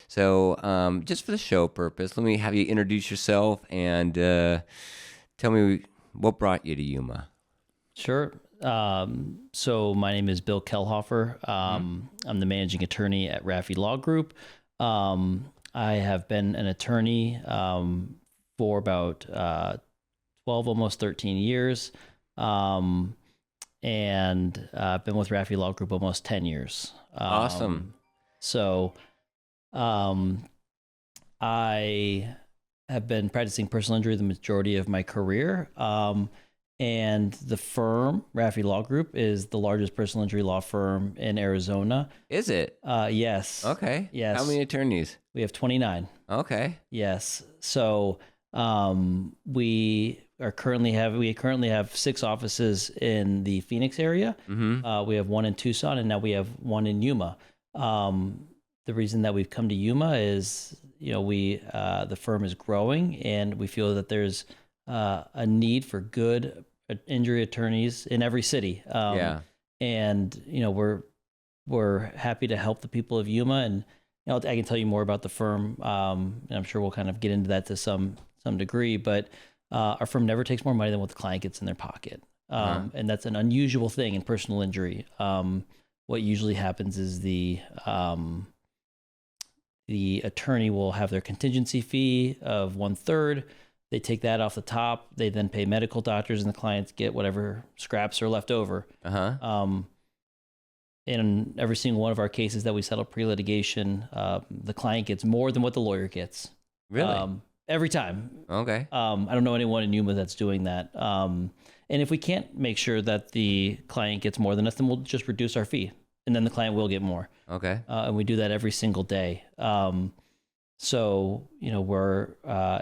So, just for the show purpose, let me have you introduce yourself and tell me what brought you to Yuma. Sure. So my name is Bill Kelhoffer. I'm the managing attorney at Rafi Law Group. I have been an attorney for about 12, almost 13 years. And I've been with Rafi Law Group almost 10 years. Awesome. So I have been practicing personal injury the majority of my career. And the firm, Rafi Law Group, is the largest personal injury law firm in Arizona. Is it? Yes. Okay. Yes. How many attorneys? We have 29. Okay. Yes. So we currently have 6 offices in the Phoenix area. We have one in Tucson, and now we have one in Yuma. The reason that we've come to Yuma is, the firm is growing, and we feel that there's a need for good injury attorneys in every city. Yeah. And we're happy to help the people of Yuma, and I can tell you more about the firm. And I'm sure we'll kind of get into that to some degree, but our firm never takes more money than what the client gets in their pocket. And that's an unusual thing in personal injury. What usually happens is the attorney will have their contingency fee of 1/3. They take that off the top. They then pay medical doctors, and the clients get whatever scraps are left over. In every single one of our cases that we settle pre-litigation, the client gets more than what the lawyer gets. Really? Every time. Okay. I don't know anyone in Yuma that's doing that. And if we can't make sure that the client gets more than us, then we'll just reduce our fee, and then the client will get more. Okay. And we do that every single day. So, we're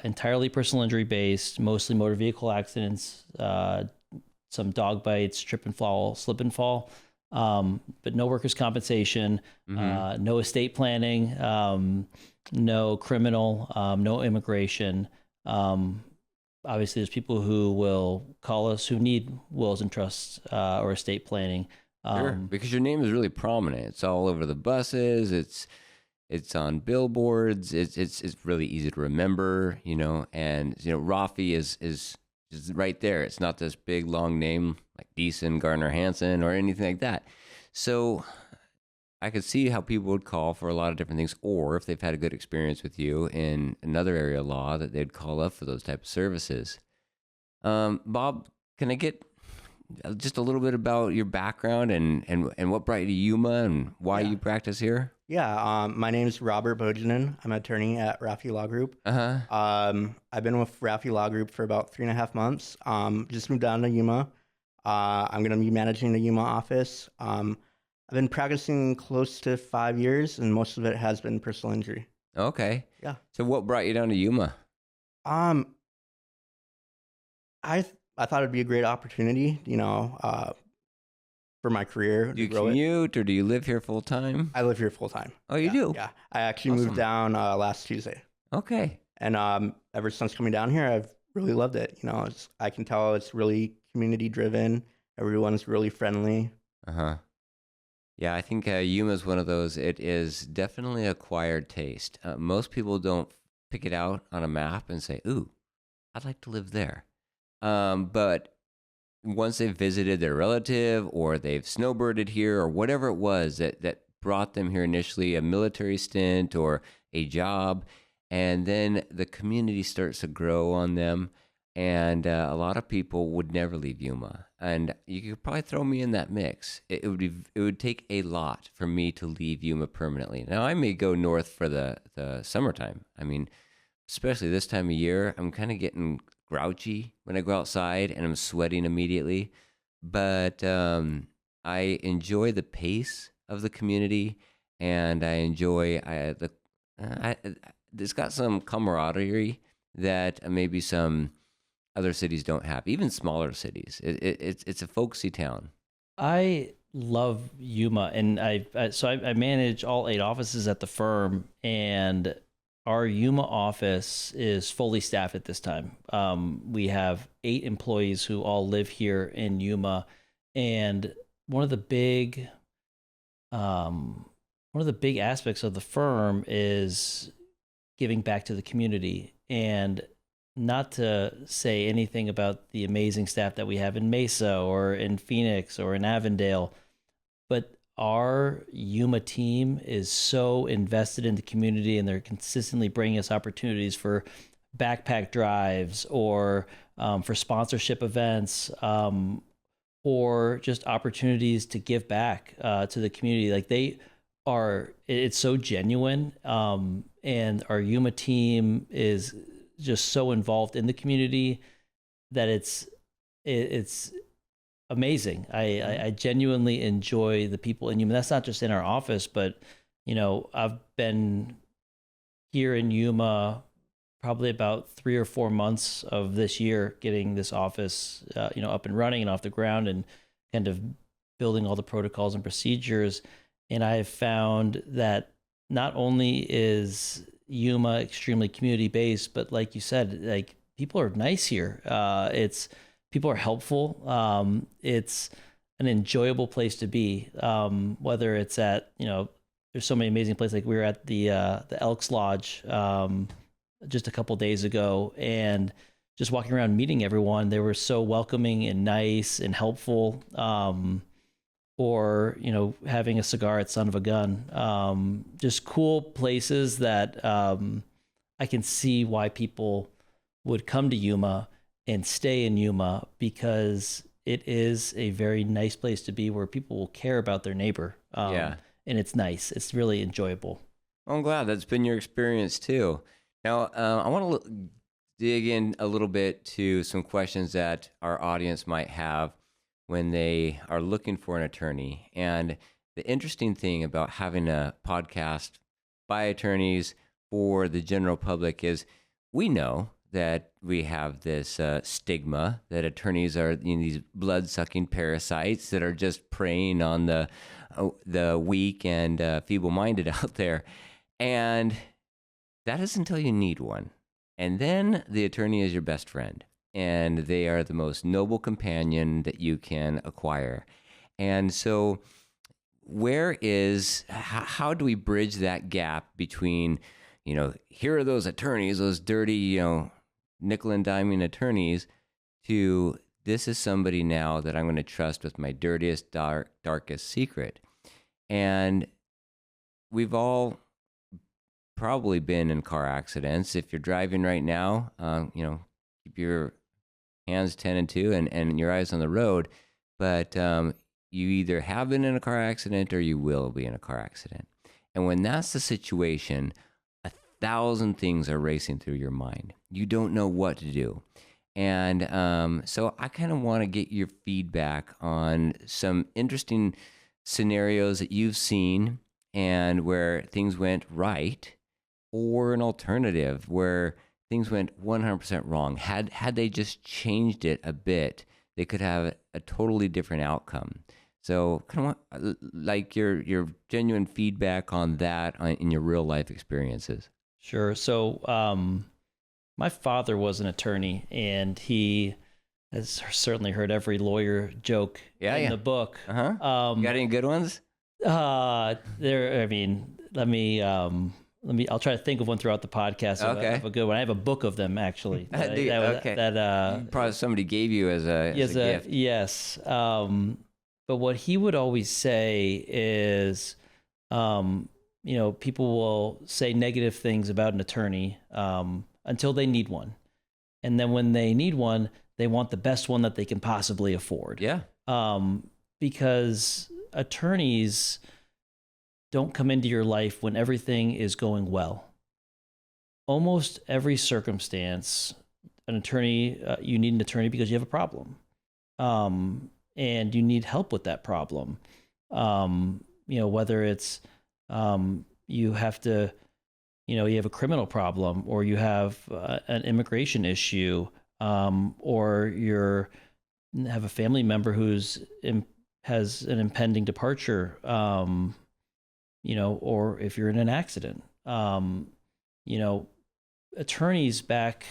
entirely personal injury based, mostly motor vehicle accidents, some dog bites, trip and fall, slip and fall, but no workers' compensation, no estate planning, no criminal, no immigration. Obviously, there's people who will call us who need wills and trusts or estate planning. Sure. Because your name is really prominent. It's all over the buses. It's on billboards. It's really easy to remember, and Rafi is right there. It's not this big long name like Deason, Garner, Hansen, or anything like that. So I could see how people would call for a lot of different things, or if they've had a good experience with you in another area of law, that they'd call up for those type of services. Bob, can I get just a little bit about your background and what brought you to Yuma and why you practice here? Yeah, my name is Robert Bohjanen. I'm an attorney at Rafi Law Group. I've been with Rafi Law Group for about 3.5 months. Just moved down to Yuma. I'm going to be managing the Yuma office. I've been practicing close to 5 years, and most of it has been personal injury. Okay. Yeah. So what brought you down to Yuma? I thought it'd be a great opportunity, for my career. Do you commute or do you live here full time? I live here full time. Oh, you do? Yeah. I actually moved down last Tuesday. Okay. And ever since coming down here, I've really loved it. I can tell it's really community driven. Everyone's really friendly. Yeah, I think Yuma is one of those. It is definitely acquired taste. Most people don't pick it out on a map and say, "Ooh, I'd like to live there." But once they've visited their relative or they've snowbirded here or whatever it was that brought them here initially, a military stint or a job, and then the community starts to grow on them. And a lot of people would never leave Yuma. And you could probably throw me in that mix. It would take a lot for me to leave Yuma permanently. Now, I may go north for the summertime. I mean, especially this time of year, I'm kind of getting grouchy when I go outside and I'm sweating immediately. But I enjoy the pace of the community, and I enjoy it's got some camaraderie that maybe some other cities don't have, even smaller cities. It's a folksy town. I love Yuma, and I manage all 8 offices at the firm, and our Yuma office is fully staffed at this time. We have 8 employees who all live here in Yuma, and one of the one of the big aspects of the firm is giving back to the community. And not to say anything about the amazing staff that we have in Mesa or in Phoenix or in Avondale, but our Yuma team is so invested in the community, and they're consistently bringing us opportunities for backpack drives or for sponsorship events, or just opportunities to give back to the community. Like it's so genuine. And our Yuma team is just so involved in the community that it's amazing. I genuinely enjoy the people in Yuma. That's not just in our office, but I've been here in Yuma probably about 3 or 4 months of this year, getting this office up and running and off the ground, and kind of building all the protocols and procedures. And I've found that not only is Yuma extremely community based, but like you said, like people are nice here. People are helpful. It's an enjoyable place to be. Whether it's at, there's so many amazing places. Like we were at the Elks Lodge just a couple days ago, and just walking around meeting everyone, they were so welcoming and nice and helpful. Or having a cigar at Son of a Gun. Just cool places that I can see why people would come to Yuma and stay in Yuma, because it is a very nice place to be, where people will care about their neighbor. And it's nice. It's really enjoyable. I'm glad that's been your experience too. Now, I want to dig in a little bit to some questions that our audience might have when they are looking for an attorney. And the interesting thing about having a podcast by attorneys for the general public is we know that we have this stigma that attorneys are these blood-sucking parasites that are just preying on the weak and feeble-minded out there. And that is until you need one. And then the attorney is your best friend, and they are the most noble companion that you can acquire. And so how do we bridge that gap between, here are those attorneys, those dirty, nickel and diming attorneys, to this is somebody now that I'm going to trust with my dirtiest, darkest secret. And we've all probably been in car accidents. If you're driving right now, keep your hands 10 and 2 and your eyes on the road. But you either have been in a car accident or you will be in a car accident. And when that's the situation, 1,000 things are racing through your mind. You don't know what to do. And so I kind of want to get your feedback on some interesting scenarios that you've seen and where things went right, or an alternative where things went 100% wrong. Had they just changed it a bit, they could have a totally different outcome. So kind of want, like your genuine feedback on that in your real life experiences. Sure. So my father was an attorney, and he has certainly heard every lawyer joke in the book. Uh-huh. Got any good ones? I'll try to think of one throughout the podcast. Of a good one. I have a book of them, actually. Probably somebody gave you as a gift. Yes. But what he would always say is, people will say negative things about an attorney until they need one. And then when they need one, they want the best one that they can possibly afford. Yeah. Because attorneys don't come into your life when everything is going well. Almost every circumstance, you need an attorney because you have a problem. And you need help with that problem. Whether it's you have a criminal problem, or you have an immigration issue, or you have a family member has an impending departure, or if you're in an accident. Attorneys back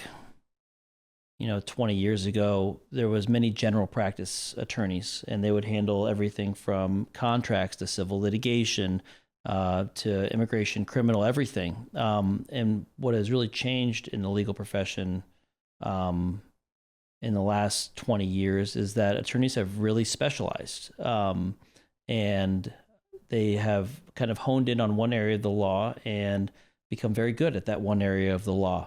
20 years ago, there was many general practice attorneys, and they would handle everything from contracts to civil litigation, to immigration, criminal, everything. And what has really changed in the legal profession in the last 20 years is that attorneys have really specialized, and they have kind of honed in on one area of the law and become very good at that one area of the law.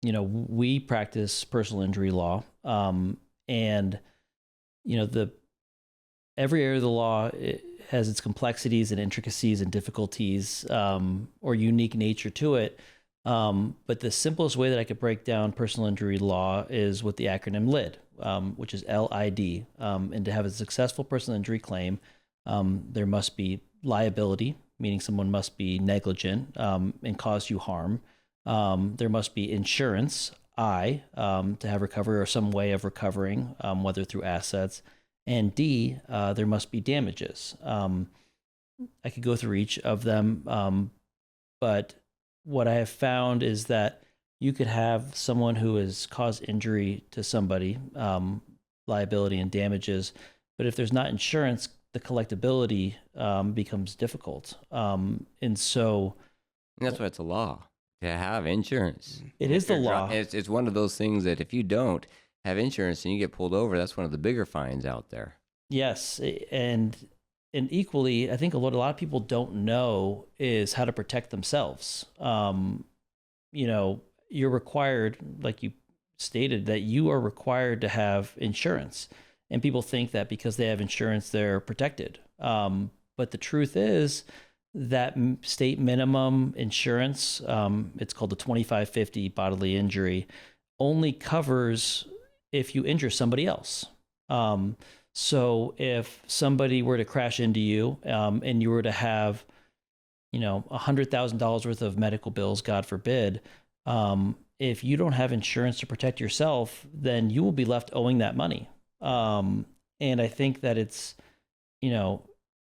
We practice personal injury law, and every area of the law has its complexities and intricacies and difficulties, or unique nature to it. But the simplest way that I could break down personal injury law is with the acronym LID, which is LID. And to have a successful personal injury claim, there must be liability, meaning someone must be negligent and cause you harm. There must be insurance, to have recovery or some way of recovering, whether through assets. And D, there must be damages. I could go through each of them, but what I have found is that you could have someone who has caused injury to somebody, liability and damages, but if there's not insurance, the collectability becomes difficult. And that's why it's a law to have insurance. It is the law. It's one of those things that if you don't have insurance and you get pulled over, that's one of the bigger fines out there. Yes, and equally, I think what a lot of people don't know is how to protect themselves. You're required, like you stated, that you are required to have insurance. And people think that because they have insurance, they're protected. But the truth is that state minimum insurance, it's called the 2550 bodily injury, only covers if you injure somebody else. So if somebody were to crash into you, and you were to have, $100,000 worth of medical bills, God forbid, if you don't have insurance to protect yourself, then you will be left owing that money. And I think that it's,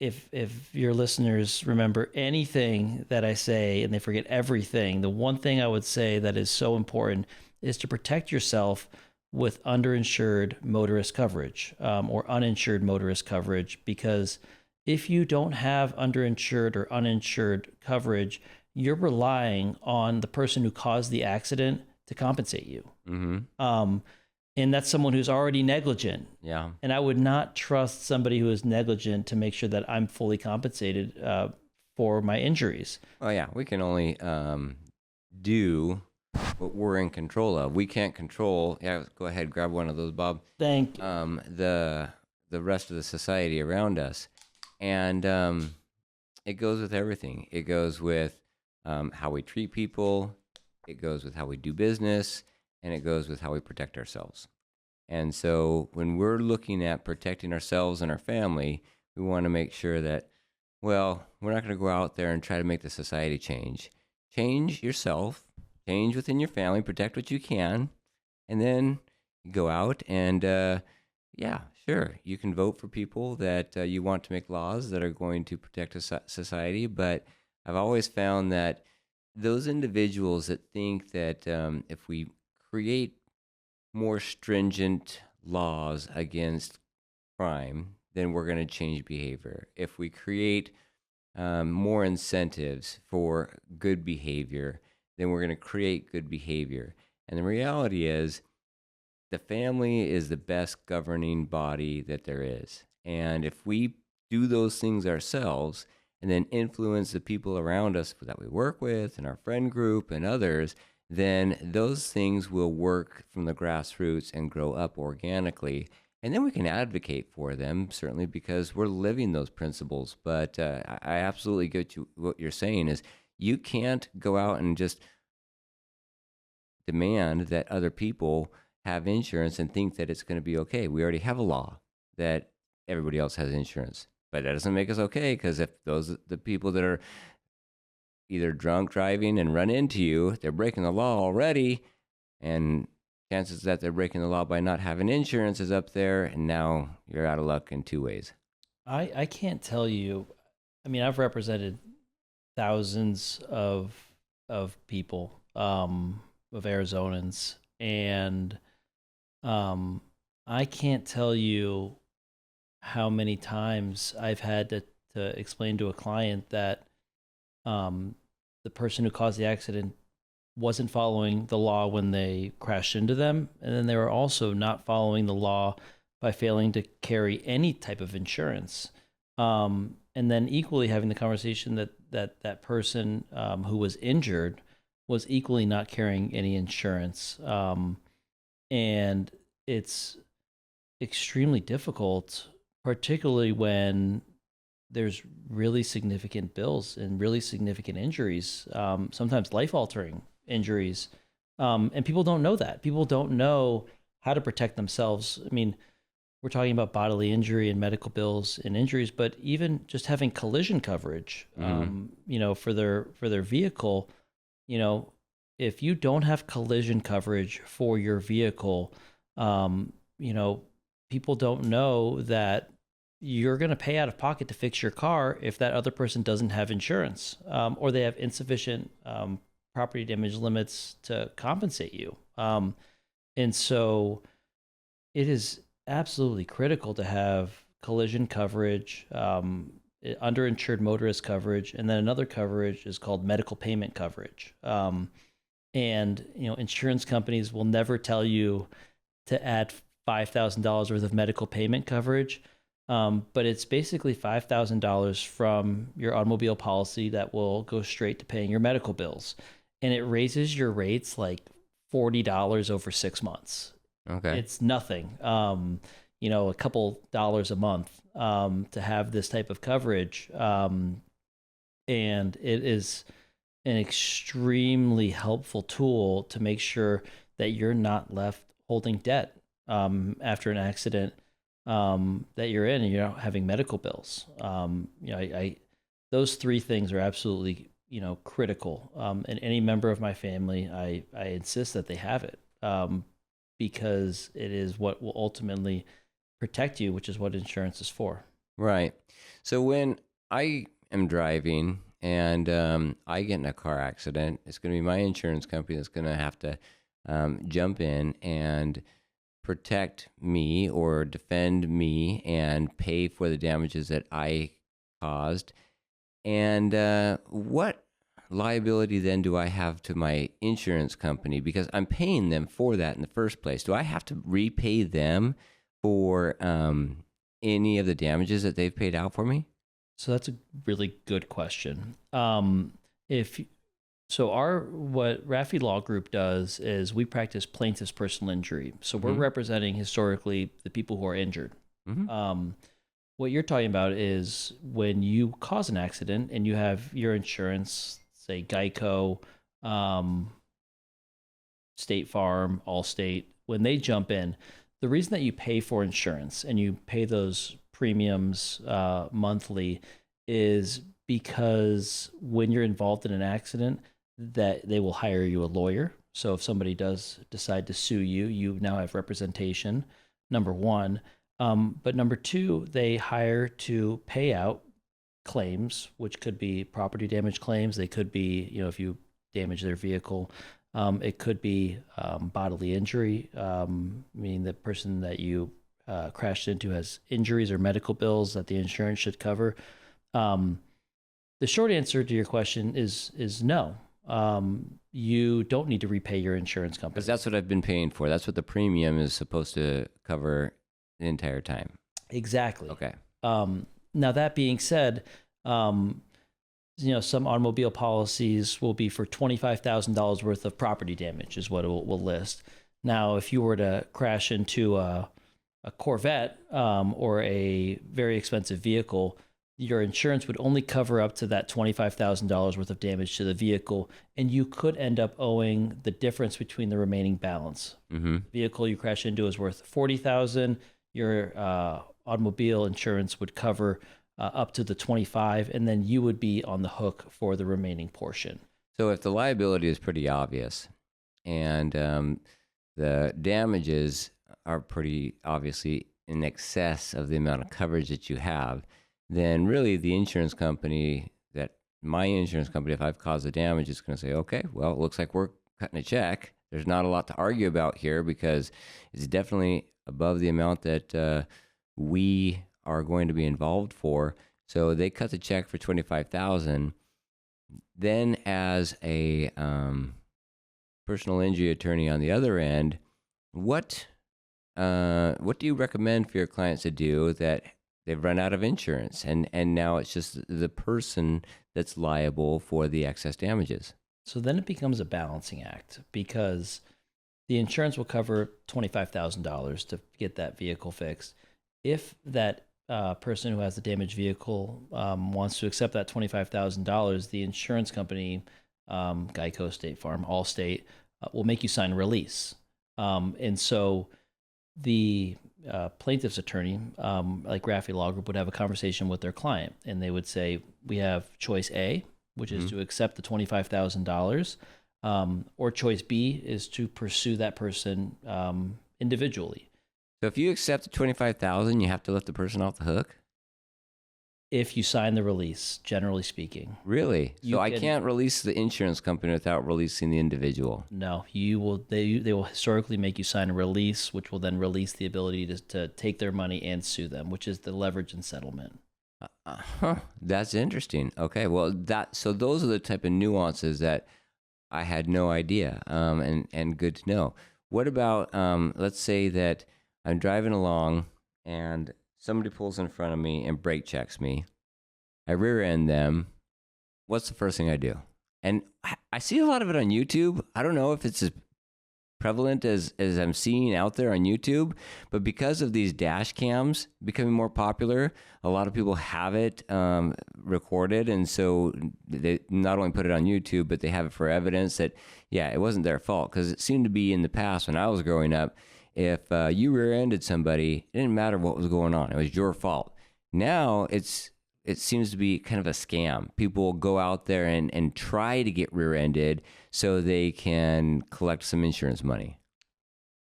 if your listeners remember anything that I say and they forget everything, the one thing I would say that is so important is to protect yourself with underinsured motorist coverage, or uninsured motorist coverage, because if you don't have underinsured or uninsured coverage, you're relying on the person who caused the accident to compensate you. Mm-hmm. And that's someone who's already negligent. Yeah. And I would not trust somebody who is negligent to make sure that I'm fully compensated for my injuries. Oh yeah, we can only do what we're in control of. We can't control. Yeah, go ahead, grab one of those, Bob. Thank you. The rest of the society around us, and it goes with everything. It goes with how we treat people. It goes with how we do business, and it goes with how we protect ourselves. And so, when we're looking at protecting ourselves and our family, we want to make sure that, well, we're not going to go out there and try to make the society change. Change yourself. Change within your family, protect what you can, and then go out and, sure, you can vote for people that you want to make laws that are going to protect a society, but I've always found that those individuals that think that if we create more stringent laws against crime, then we're going to change behavior. If we create more incentives for good behavior, then we're going to create good behavior. And the reality is, the family is the best governing body that there is. And if we do those things ourselves and then influence the people around us that we work with and our friend group and others, then those things will work from the grassroots and grow up organically. And then we can advocate for them, certainly, because we're living those principles. But I absolutely get what you're saying is, you can't go out and just demand that other people have insurance and think that it's going to be okay. We already have a law that everybody else has insurance, but that doesn't make us okay, because if the people that are either drunk driving and run into you, they're breaking the law already, and chances that they're breaking the law by not having insurance is up there, and now you're out of luck in two ways. I can't tell you. I mean, I've represented thousands of people, of Arizonans, and I can't tell you how many times I've had to to explain to a client that the person who caused the accident wasn't following the law when they crashed into them, and then they were also not following the law by failing to carry any type of insurance. And then equally having the conversation that person who was injured was equally not carrying any insurance. And it's extremely difficult, particularly when there's really significant bills and really significant injuries, sometimes life-altering injuries. And people don't know that. People don't know how to protect themselves. I mean, we're talking about bodily injury and medical bills and injuries, but even just having collision coverage, for their vehicle, if you don't have collision coverage for your vehicle, people don't know that you're going to pay out of pocket to fix your car if that other person doesn't have insurance, or they have insufficient property damage limits to compensate you. And so it is absolutely critical to have collision coverage, underinsured motorist coverage, and then another coverage is called medical payment coverage. And insurance companies will never tell you to add $5,000 worth of medical payment coverage, but it's basically $5,000 from your automobile policy that will go straight to paying your medical bills, and it raises your rates like $40 over 6 months. Okay. It's nothing. A couple dollars a month to have this type of coverage. And it is an extremely helpful tool to make sure that you're not left holding debt after an accident that you're in and you're not having medical bills. Those three things are absolutely, critical. And any member of my family, I insist that they have it. Because it is what will ultimately protect you, which is what insurance is for. Right. So when I am driving and I get in a car accident, it's going to be my insurance company that's going to have to jump in and protect me or defend me and pay for the damages that I caused. And what liability then do I have to my insurance company, because I'm paying them for that in the first place? Do I have to repay them for any of the damages that they've paid out for me? So that's a really good question. What Rafi Law Group does is we practice plaintiff's personal injury. So we're representing historically the people who are injured. Mm-hmm. What you're talking about is when you cause an accident and you have your insurance, say Geico, State Farm, Allstate, when they jump in, the reason that you pay for insurance and you pay those premiums monthly is because when you're involved in an accident, that they will hire you a lawyer. So if somebody does decide to sue you, you now have representation, number one. But number two, they hire to pay out claims, which could be property damage claims. They could be, if you damage their vehicle. It could be bodily injury, meaning the person that you crashed into has injuries or medical bills that the insurance should cover. The short answer to your question is no. You don't need to repay your insurance company. Because that's what I've been paying for. That's what the premium is supposed to cover the entire time. Exactly. Okay. Now, that being said, some automobile policies will be for $25,000 worth of property damage is what it will list. Now, if you were to crash into a Corvette or a very expensive vehicle, your insurance would only cover up to that $25,000 worth of damage to the vehicle, and you could end up owing the difference between the remaining balance. Mm-hmm. The vehicle you crash into is worth $40,000. Your automobile insurance would cover up to the 25, and then you would be on the hook for the remaining portion. So if the liability is pretty obvious and the damages are pretty obviously in excess of the amount of coverage that you have, then really the insurance company, my insurance company, if I've caused the damage, is going to say, okay, well, it looks like we're cutting a check. There's not a lot to argue about here because it's definitely above the amount that we are going to be involved for. So they cut the check for $25,000. Then, as a personal injury attorney on the other end, what do you recommend for your clients to do that they've run out of insurance and now it's just the person that's liable for the excess damages? So then it becomes a balancing act, because the insurance will cover $25,000 to get that vehicle fixed. If that person who has the damaged vehicle wants to accept that $25,000, the insurance company, Geico, State Farm, Allstate, will make you sign a release. And so the plaintiff's attorney, like Rafi Law Group, would have a conversation with their client, and they would say, we have choice A, which is to accept the $25,000, or choice B is to pursue that person individually. So if you accept the $25,000, you have to let the person off the hook? If you sign the release, generally speaking. Really? So I can't release the insurance company without releasing the individual? No, you will. They will historically make you sign a release, which will then release the ability to take their money and sue them, which is the leverage and settlement. That's interesting. Okay, well, so those are the type of nuances that I had no idea, and good to know. What about, let's say that I'm driving along and somebody pulls in front of me and brake checks me. I rear end them. What's the first thing I do? And I see a lot of it on YouTube. I don't know if it's as prevalent as I'm seeing out there on YouTube, but because of these dash cams becoming more popular, a lot of people have it recorded, and so they not only put it on YouTube, but they have it for evidence that, yeah, it wasn't their fault. Because it seemed to be in the past when I was growing up, if you rear-ended somebody, it didn't matter what was going on. It was your fault. Now it seems to be kind of a scam. People go out there and try to get rear-ended so they can collect some insurance money.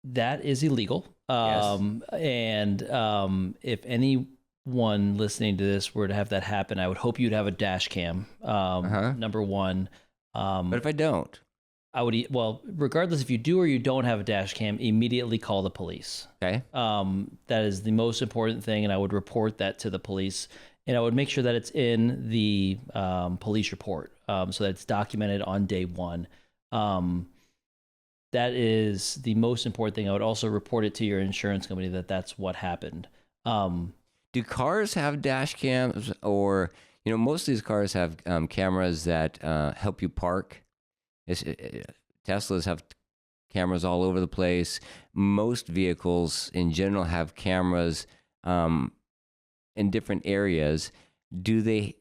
That is illegal. Yes. And if anyone listening to this were to have that happen, I would hope you'd have a dash cam, number one. But if I don't? I would, well, regardless if you do or you don't have a dash cam, immediately call the police. Okay. That is the most important thing, and I would report that to the police. And I would make sure that it's in the police report, so that it's documented on day one. That is the most important thing. I would also report it to your insurance company that that's what happened. Do cars have dash cams, or most of these cars have cameras that help you park? Teslas have cameras all over the place. Most vehicles in general have cameras in different areas. Do they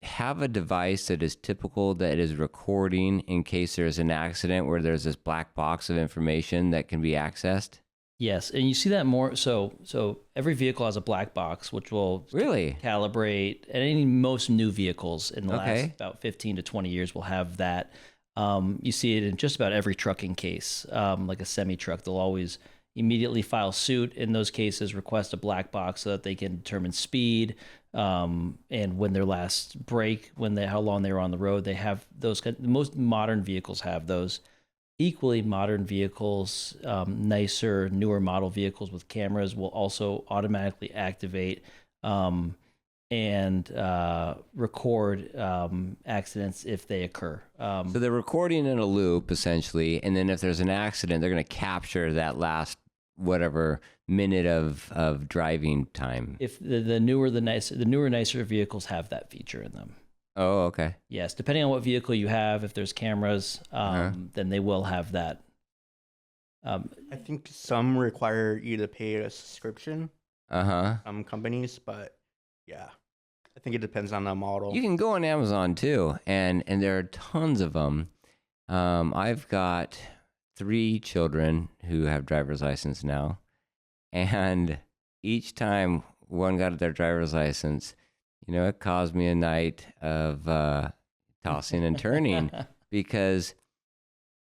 have a device that is typical that is recording in case there's an accident where there's this black box of information that can be accessed? Yes, and you see that more. So every vehicle has a black box, which will really calibrate. And most new vehicles in the last about 15 to 20 years will have that. You see it in just about every trucking case, like a semi-truck. They'll always immediately file suit in those cases, request a black box so that they can determine speed, and when their last break, how long they were on the road. They have those. Most modern vehicles have those. Equally, modern vehicles, nicer, newer model vehicles with cameras will also automatically activate and record accidents if they occur. So they're recording in a loop, essentially, and then if there's an accident, they're going to capture that last whatever minute of driving time. If the newer, nicer vehicles have that feature in them. Oh, okay. Yes, depending on what vehicle you have, if there's cameras, then they will have that. I think some require you to pay a subscription. Some companies, but yeah, I think it depends on the model. You can go on Amazon too, and there are tons of them. I've got 3 children who have driver's license now, and each time one got their driver's license, it caused me a night of tossing and turning because,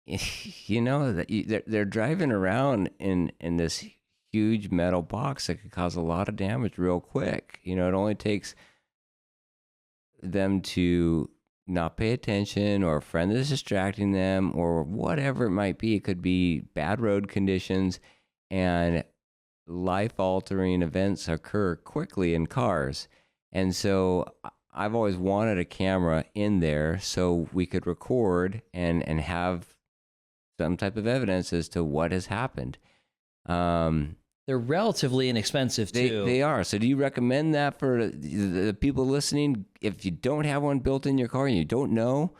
they're driving around in this huge metal box that could cause a lot of damage real quick. It only takes them to not pay attention, or a friend that's distracting them, or whatever it might be. It could be bad road conditions, and life-altering events occur quickly in cars. And so I've always wanted a camera in there so we could record and have some type of evidence as to what has happened. They're relatively inexpensive too. They are. So do you recommend that for the people listening? If you don't have one built in your car and you don't know,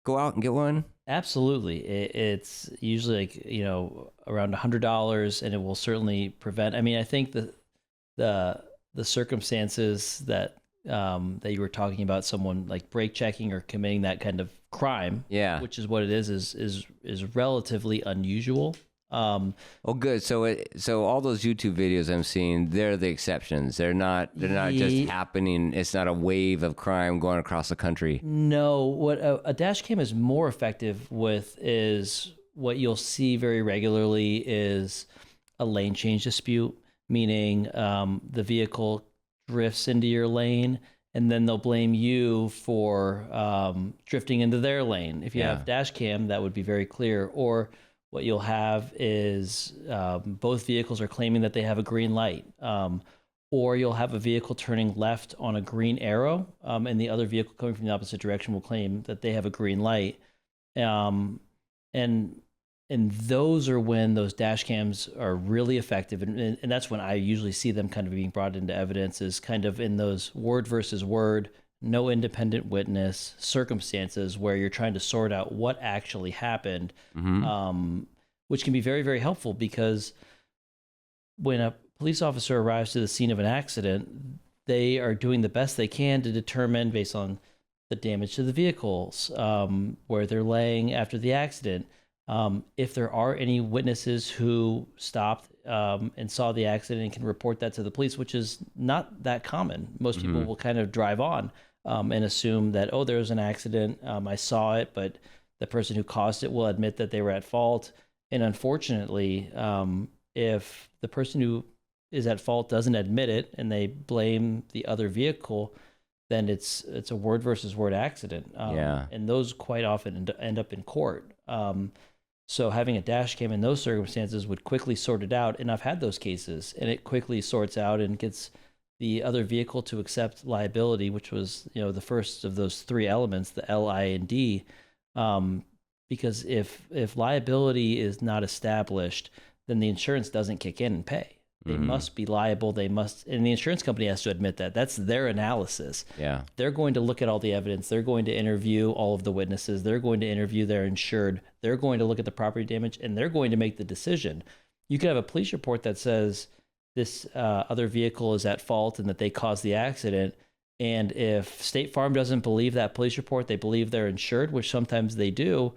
go out and get one? Absolutely. It's usually like, around $100, and it will certainly prevent. I mean, I think the circumstances that you were talking about, someone like brake checking or committing that kind of crime, which is what it is relatively unusual. Oh, good. So all those YouTube videos I'm seeing, they're the exceptions. They're not just happening. It's not a wave of crime going across the country. No, what a dash cam is more effective with is what you'll see very regularly is a lane change dispute, meaning the vehicle drifts into your lane, and then they'll blame you for drifting into their lane. If you have dash cam, that would be very clear. Or what you'll have is both vehicles are claiming that they have a green light, or you'll have a vehicle turning left on a green arrow, and the other vehicle coming from the opposite direction will claim that they have a green light. And those are when those dash cams are really effective, and that's when I usually see them kind of being brought into evidence, is kind of in those word versus word, no independent witness circumstances where you're trying to sort out what actually happened, which can be very, very helpful, because when a police officer arrives to the scene of an accident, they are doing the best they can to determine, based on the damage to the vehicles, where they're laying after the accident, if there are any witnesses who stopped and saw the accident and can report that to the police, which is not that common. Most people will kind of drive on and assume that, oh, there was an accident, I saw it, but the person who caused it will admit that they were at fault. And unfortunately, if the person who is at fault doesn't admit it and they blame the other vehicle, then it's a word versus word accident. And those quite often end up in court. So having a dash cam in those circumstances would quickly sort it out. And I've had those cases, and it quickly sorts out and gets the other vehicle to accept liability, which was, the first of those three elements, the L, I, and D. Because if liability is not established, then the insurance doesn't kick in and pay. They must be liable. And the insurance company has to admit that. That's their analysis. Yeah. They're going to look at all the evidence. They're going to interview all of the witnesses. They're going to interview their insured. They're going to look at the property damage, and they're going to make the decision. You could have a police report that says this other vehicle is at fault and that they caused the accident. And if State Farm doesn't believe that police report, they believe they're insured, which sometimes they do.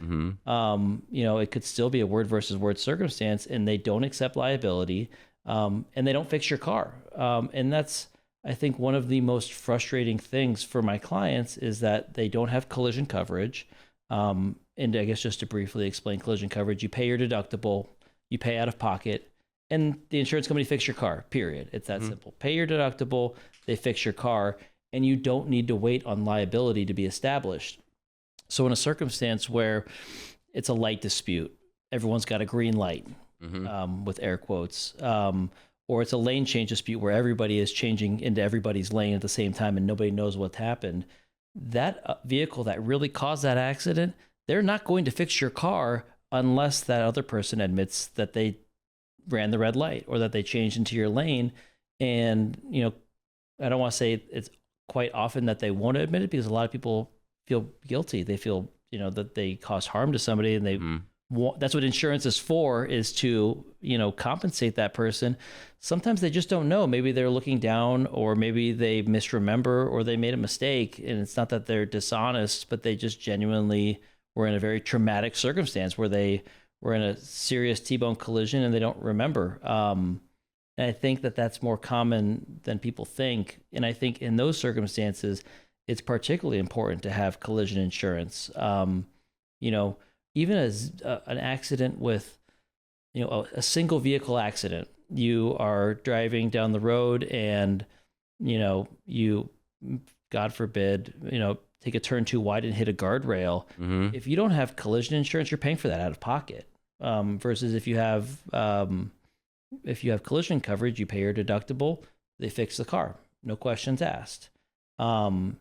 It could still be a word versus word circumstance, and they don't accept liability. And they don't fix your car. And that's, I think, one of the most frustrating things for my clients, is that they don't have collision coverage. And I guess just to briefly explain collision coverage, you pay your deductible, you pay out of pocket, and the insurance company fix your car, period. It's that simple. Pay your deductible, they fix your car, and you don't need to wait on liability to be established. So in a circumstance where it's a light dispute, everyone's got a green light, with air quotes, or it's a lane change dispute where everybody is changing into everybody's lane at the same time and nobody knows what happened, that vehicle that really caused that accident, they're not going to fix your car unless that other person admits that they ran the red light or that they changed into your lane. And, I don't want to say it's quite often that they won't admit it, because a lot of people feel guilty. They feel, that they caused harm to somebody, and they that's what insurance is for, is to, compensate that person. Sometimes they just don't know. Maybe they're looking down, or maybe they misremember, or they made a mistake. And it's not that they're dishonest, but they just genuinely were in a very traumatic circumstance where they were in a serious T-bone collision and they don't remember. And I think that that's more common than people think. And I think in those circumstances, it's particularly important to have collision insurance. Even as an accident with, a single vehicle accident, you are driving down the road and, you, God forbid, take a turn too wide and hit a guardrail. If you don't have collision insurance, you're paying for that out of pocket. Versus if you have collision coverage, you pay your deductible, they fix the car, no questions asked. And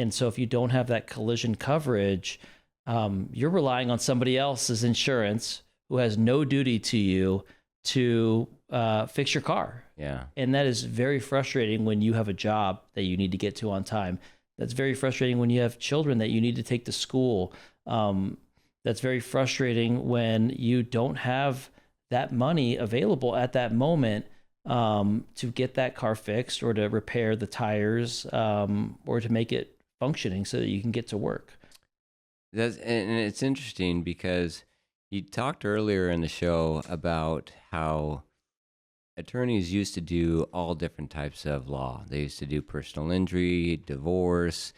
so if you don't have that collision coverage, you're relying on somebody else's insurance who has no duty to you to fix your car. Yeah. And that is very frustrating when you have a job that you need to get to on time. That's very frustrating when you have children that you need to take to school. That's very frustrating when you don't have that money available at that moment to get that car fixed or to repair the tires or to make it functioning so that you can get to work. And it's interesting because you talked earlier in the show about how attorneys used to do all different types of law. They used to do personal injury, divorce,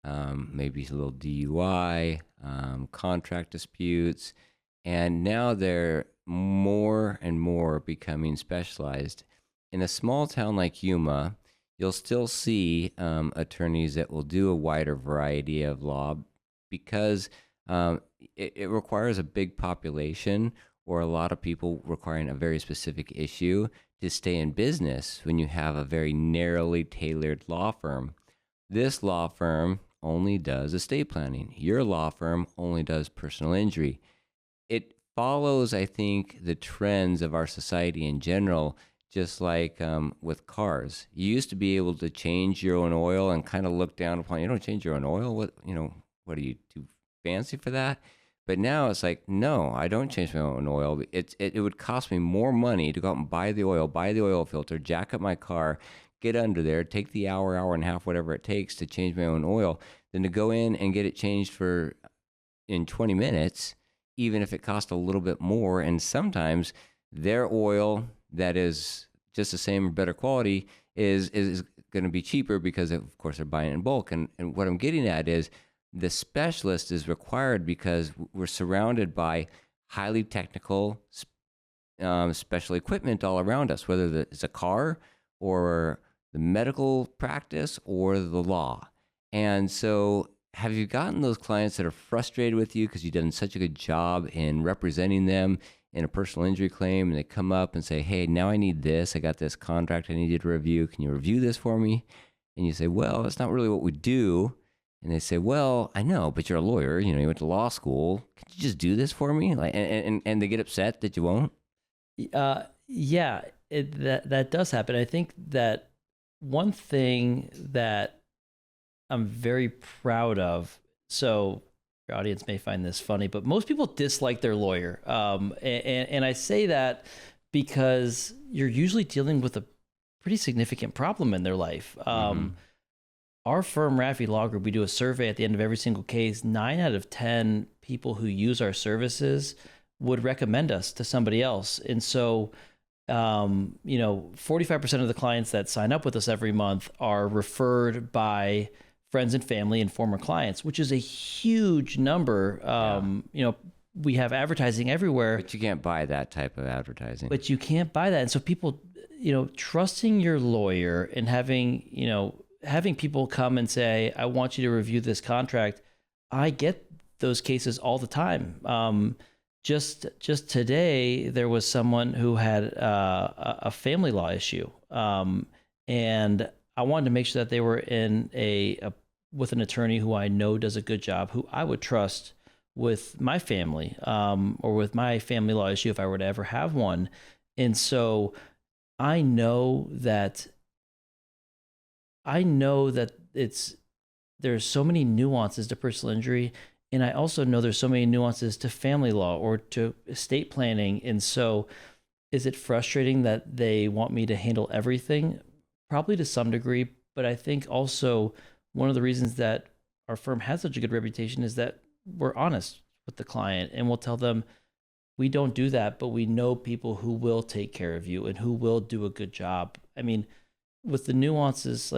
maybe a little DUI, contract disputes, and now they're more and more becoming specialized. In a small town like Yuma, you'll still see attorneys that will do a wider variety of law because it requires a big population or a lot of people requiring a very specific issue to stay in business when you have a very narrowly tailored law firm. This law firm only does estate planning. Your law firm only does personal injury. It follows, I think, the trends of our society in general, just like with cars. You used to be able to change your own oil and kind of look down upon, you don't change your own oil? What are you, too fancy for that? But now it's like, no, I don't change my own oil. It would cost me more money to go out and buy the oil filter, jack up my car, get under there, take the hour and a half, whatever it takes to change my own oil, than to go in and get it changed in 20 minutes, even if it costs a little bit more. And sometimes their oil that is just the same or better quality is going to be cheaper because, of course, they're buying it in bulk. And what I'm getting at is the specialist is required because we're surrounded by highly technical special equipment all around us, whether it's a car or the medical practice or the law. And so have you gotten those clients that are frustrated with you because you've done such a good job in representing them in a personal injury claim, and they come up and say, hey, now I need this. I got this contract I need you to review. Can you review this for me? And you say, well, that's not really what we do. And they say, well, I know, but you're a lawyer. You went to law school. Could you just do this for me? And they get upset that you won't? Yeah, that does happen. I think that one thing that I'm very proud of, so your audience may find this funny, but most people dislike their lawyer. And I say that because you're usually dealing with a pretty significant problem in their life. Our firm, Rafi Law Group, we do a survey at the end of every single case. 9 out of 10 people who use our services would recommend us to somebody else. And so, 45% of the clients that sign up with us every month are referred by friends and family and former clients, which is a huge number. We have advertising everywhere. But you can't buy that type of advertising. But you can't buy that. And so people, trusting your lawyer and having people come and say, I want you to review this contract. I get those cases all the time. Just today, there was someone who had a family law issue. And I wanted to make sure that they were in with an attorney who I know does a good job, who I would trust with my family, or with my family law issue if I were to ever have one. And so I know that there's so many nuances to personal injury, and I also know there's so many nuances to family law or to estate planning. And so is it frustrating that they want me to handle everything? Probably to some degree, but I think also one of the reasons that our firm has such a good reputation is that we're honest with the client, and we'll tell them, we don't do that, but we know people who will take care of you and who will do a good job. I mean, with the nuances,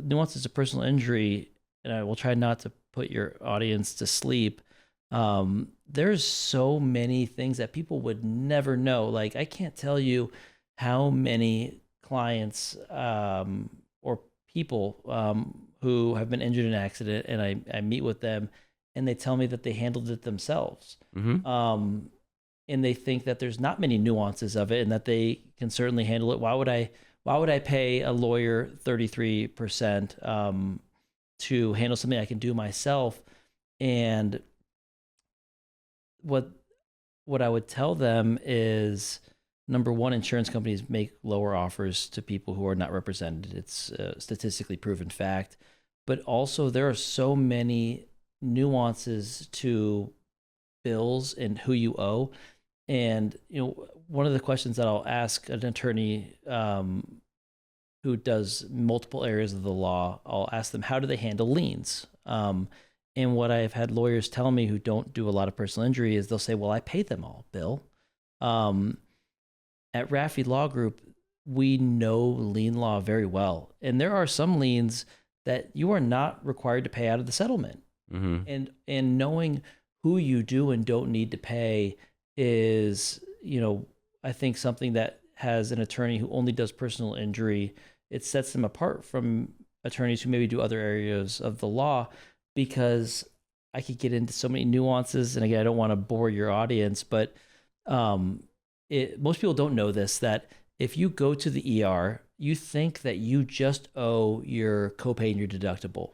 nuances of personal injury, and I will try not to put your audience to sleep, there's so many things that people would never know. Like, I can't tell you how many clients or people who have been injured in an accident, and I meet with them, and they tell me that they handled it themselves. And they think that there's not many nuances of it and that they can certainly handle it. Why would I why would I pay a lawyer 33% to handle something I can do myself? And what I would tell them is, number one, insurance companies make lower offers to people who are not represented. It's a statistically proven fact. But also, there are so many nuances to bills and who you owe. And, one of the questions that I'll ask an attorney who does multiple areas of the law, I'll ask them, how do they handle liens? And what I've had lawyers tell me who don't do a lot of personal injury is they'll say, well, I pay them all, Bill. At Rafi Law Group, we know lien law very well. And there are some liens that you are not required to pay out of the settlement. Mm-hmm. And knowing who you do and don't need to pay is, I think something that has an attorney who only does personal injury, it sets them apart from attorneys who maybe do other areas of the law, because I could get into so many nuances. And again, I don't want to bore your audience, but most people don't know this, that if you go to the ER, you think that you just owe your copay and your deductible.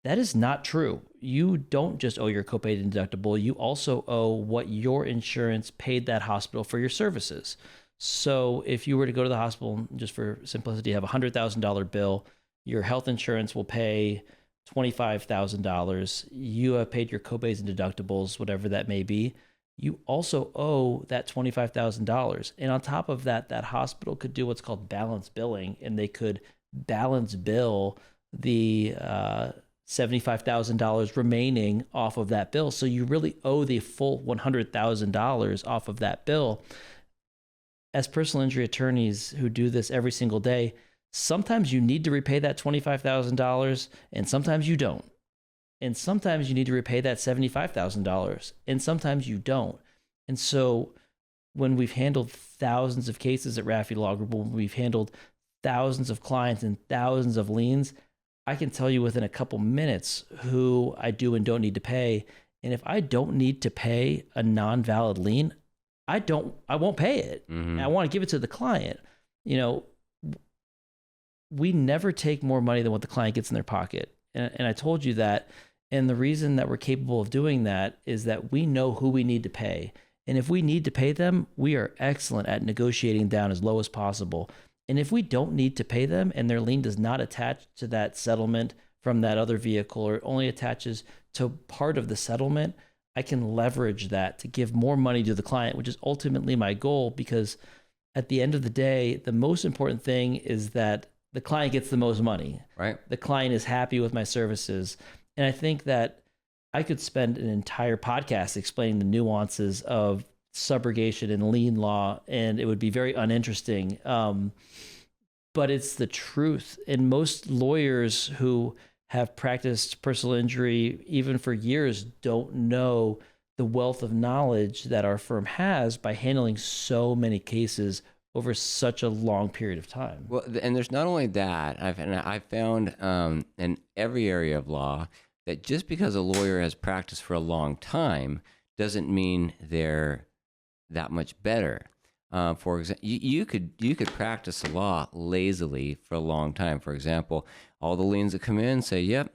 That is not true. You don't just owe your copay and deductible. You also owe what your insurance paid that hospital for your services. So if you were to go to the hospital, just for simplicity, have a $100,000 bill, your health insurance will pay $25,000. You have paid your copays and deductibles, whatever that may be. You also owe that $25,000. And on top of that, that hospital could do what's called balance billing, and they could balance bill the $75,000 remaining off of that bill. So you really owe the full $100,000 off of that bill. As personal injury attorneys who do this every single day, sometimes you need to repay that $25,000 and sometimes you don't. And sometimes you need to repay that $75,000 and sometimes you don't. And so when we've handled thousands of cases at Rafi Law Group, when we've handled thousands of clients and thousands of liens, I can tell you within a couple minutes who I do and don't need to pay. And if I don't need to pay a non-valid lien, I won't pay it. Mm-hmm. And I want to give it to the client. We never take more money than what the client gets in their pocket. And I told you that. And the reason that we're capable of doing that is that we know who we need to pay. And if we need to pay them, we are excellent at negotiating down as low as possible. And if we don't need to pay them and their lien does not attach to that settlement from that other vehicle, or only attaches to part of the settlement, I can leverage that to give more money to the client, which is ultimately my goal, because at the end of the day, the most important thing is that the client gets the most money. Right. The client is happy with my services. And I think that I could spend an entire podcast explaining the nuances of subrogation and lien law, and it would be very uninteresting. But it's the truth. And most lawyers who have practiced personal injury, even for years, don't know the wealth of knowledge that our firm has by handling so many cases over such a long period of time. Well, and there's not only that, I've found in every area of law that just because a lawyer has practiced for a long time doesn't mean they're that much better. For example, you could practice the law lazily for a long time. For example, all the liens that come in say, yep,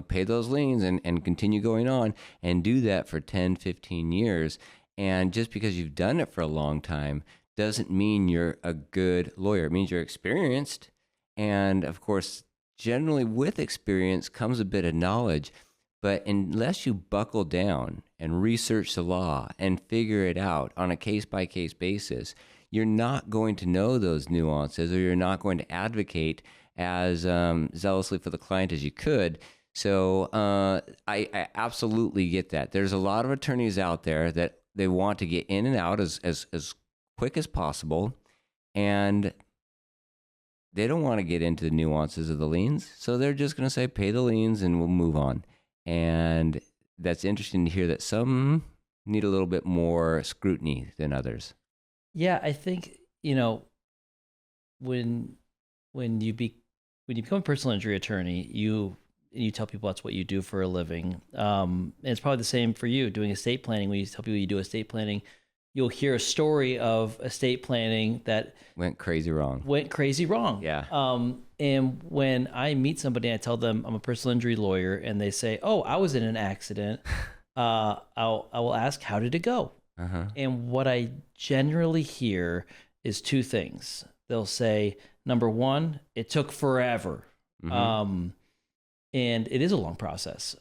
pay those liens and continue going on, and do that for 10, 15 years. And just because you've done it for a long time doesn't mean you're a good lawyer. It means you're experienced. And of course, generally with experience comes a bit of knowledge. But unless you buckle down and research the law and figure it out on a case-by-case basis, you're not going to know those nuances, or you're not going to advocate as zealously for the client as you could. So I absolutely get that. There's a lot of attorneys out there that they want to get in and out as quick as possible, and they don't want to get into the nuances of the liens. So they're just going to say, pay the liens and we'll move on. And that's interesting to hear that some need a little bit more scrutiny than others. Yeah, I think, when you become a personal injury attorney, you tell people that's what you do for a living. And it's probably the same for you doing estate planning. When you tell people you do estate planning, you'll hear a story of estate planning that went crazy wrong. Yeah. And when I meet somebody, I tell them I'm a personal injury lawyer, and they say, "Oh, I was in an accident." I will ask, "How did it go?" And what I generally hear is two things. They'll say, number one, it took forever. And it is a long process.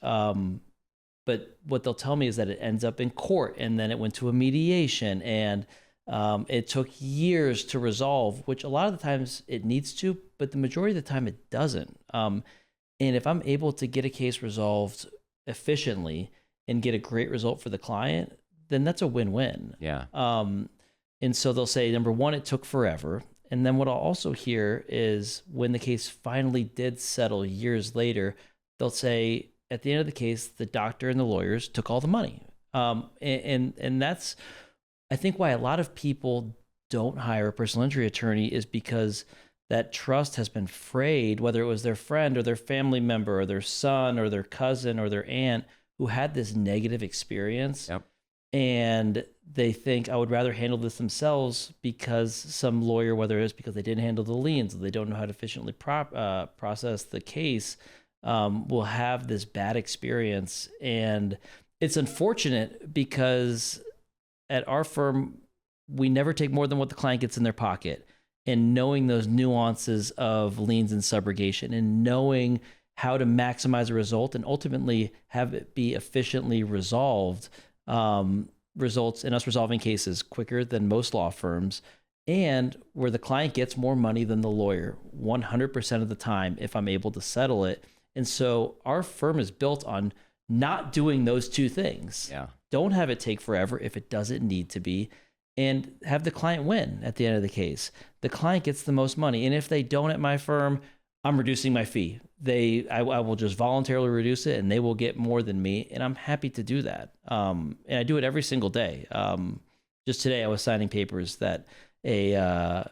But what they'll tell me is that it ends up in court, and then it went to a mediation, and it took years to resolve, which a lot of the times it needs to, but the majority of the time it doesn't. And if I'm able to get a case resolved efficiently and get a great result for the client, then that's a win-win. Yeah. And so they'll say, number one, it took forever. And then what I'll also hear is when the case finally did settle years later, they'll say at the end of the case, the doctor and the lawyers took all the money. And that's, I think, why a lot of people don't hire a personal injury attorney, is because that trust has been frayed, whether it was their friend or their family member or their son or their cousin or their aunt who had this negative experience. Yep. And they think, I would rather handle this themselves, because some lawyer, whether it's because they didn't handle the liens or they don't know how to efficiently process the case, will have this bad experience. And it's unfortunate, because at our firm, we never take more than what the client gets in their pocket. And knowing those nuances of liens and subrogation, and knowing how to maximize a result and ultimately have it be efficiently resolved, results in us resolving cases quicker than most law firms, and where the client gets more money than the lawyer 100% of the time if I'm able to settle it. And so our firm is built on not doing those two things. Yeah. Don't have it take forever if it doesn't need to be, and have the client win at the end of the case. The client gets the most money. And if they don't at my firm, I'm reducing my fee. I will just voluntarily reduce it, and they will get more than me, and I'm happy to do that. And I do it every single day. Just today, I was signing papers that a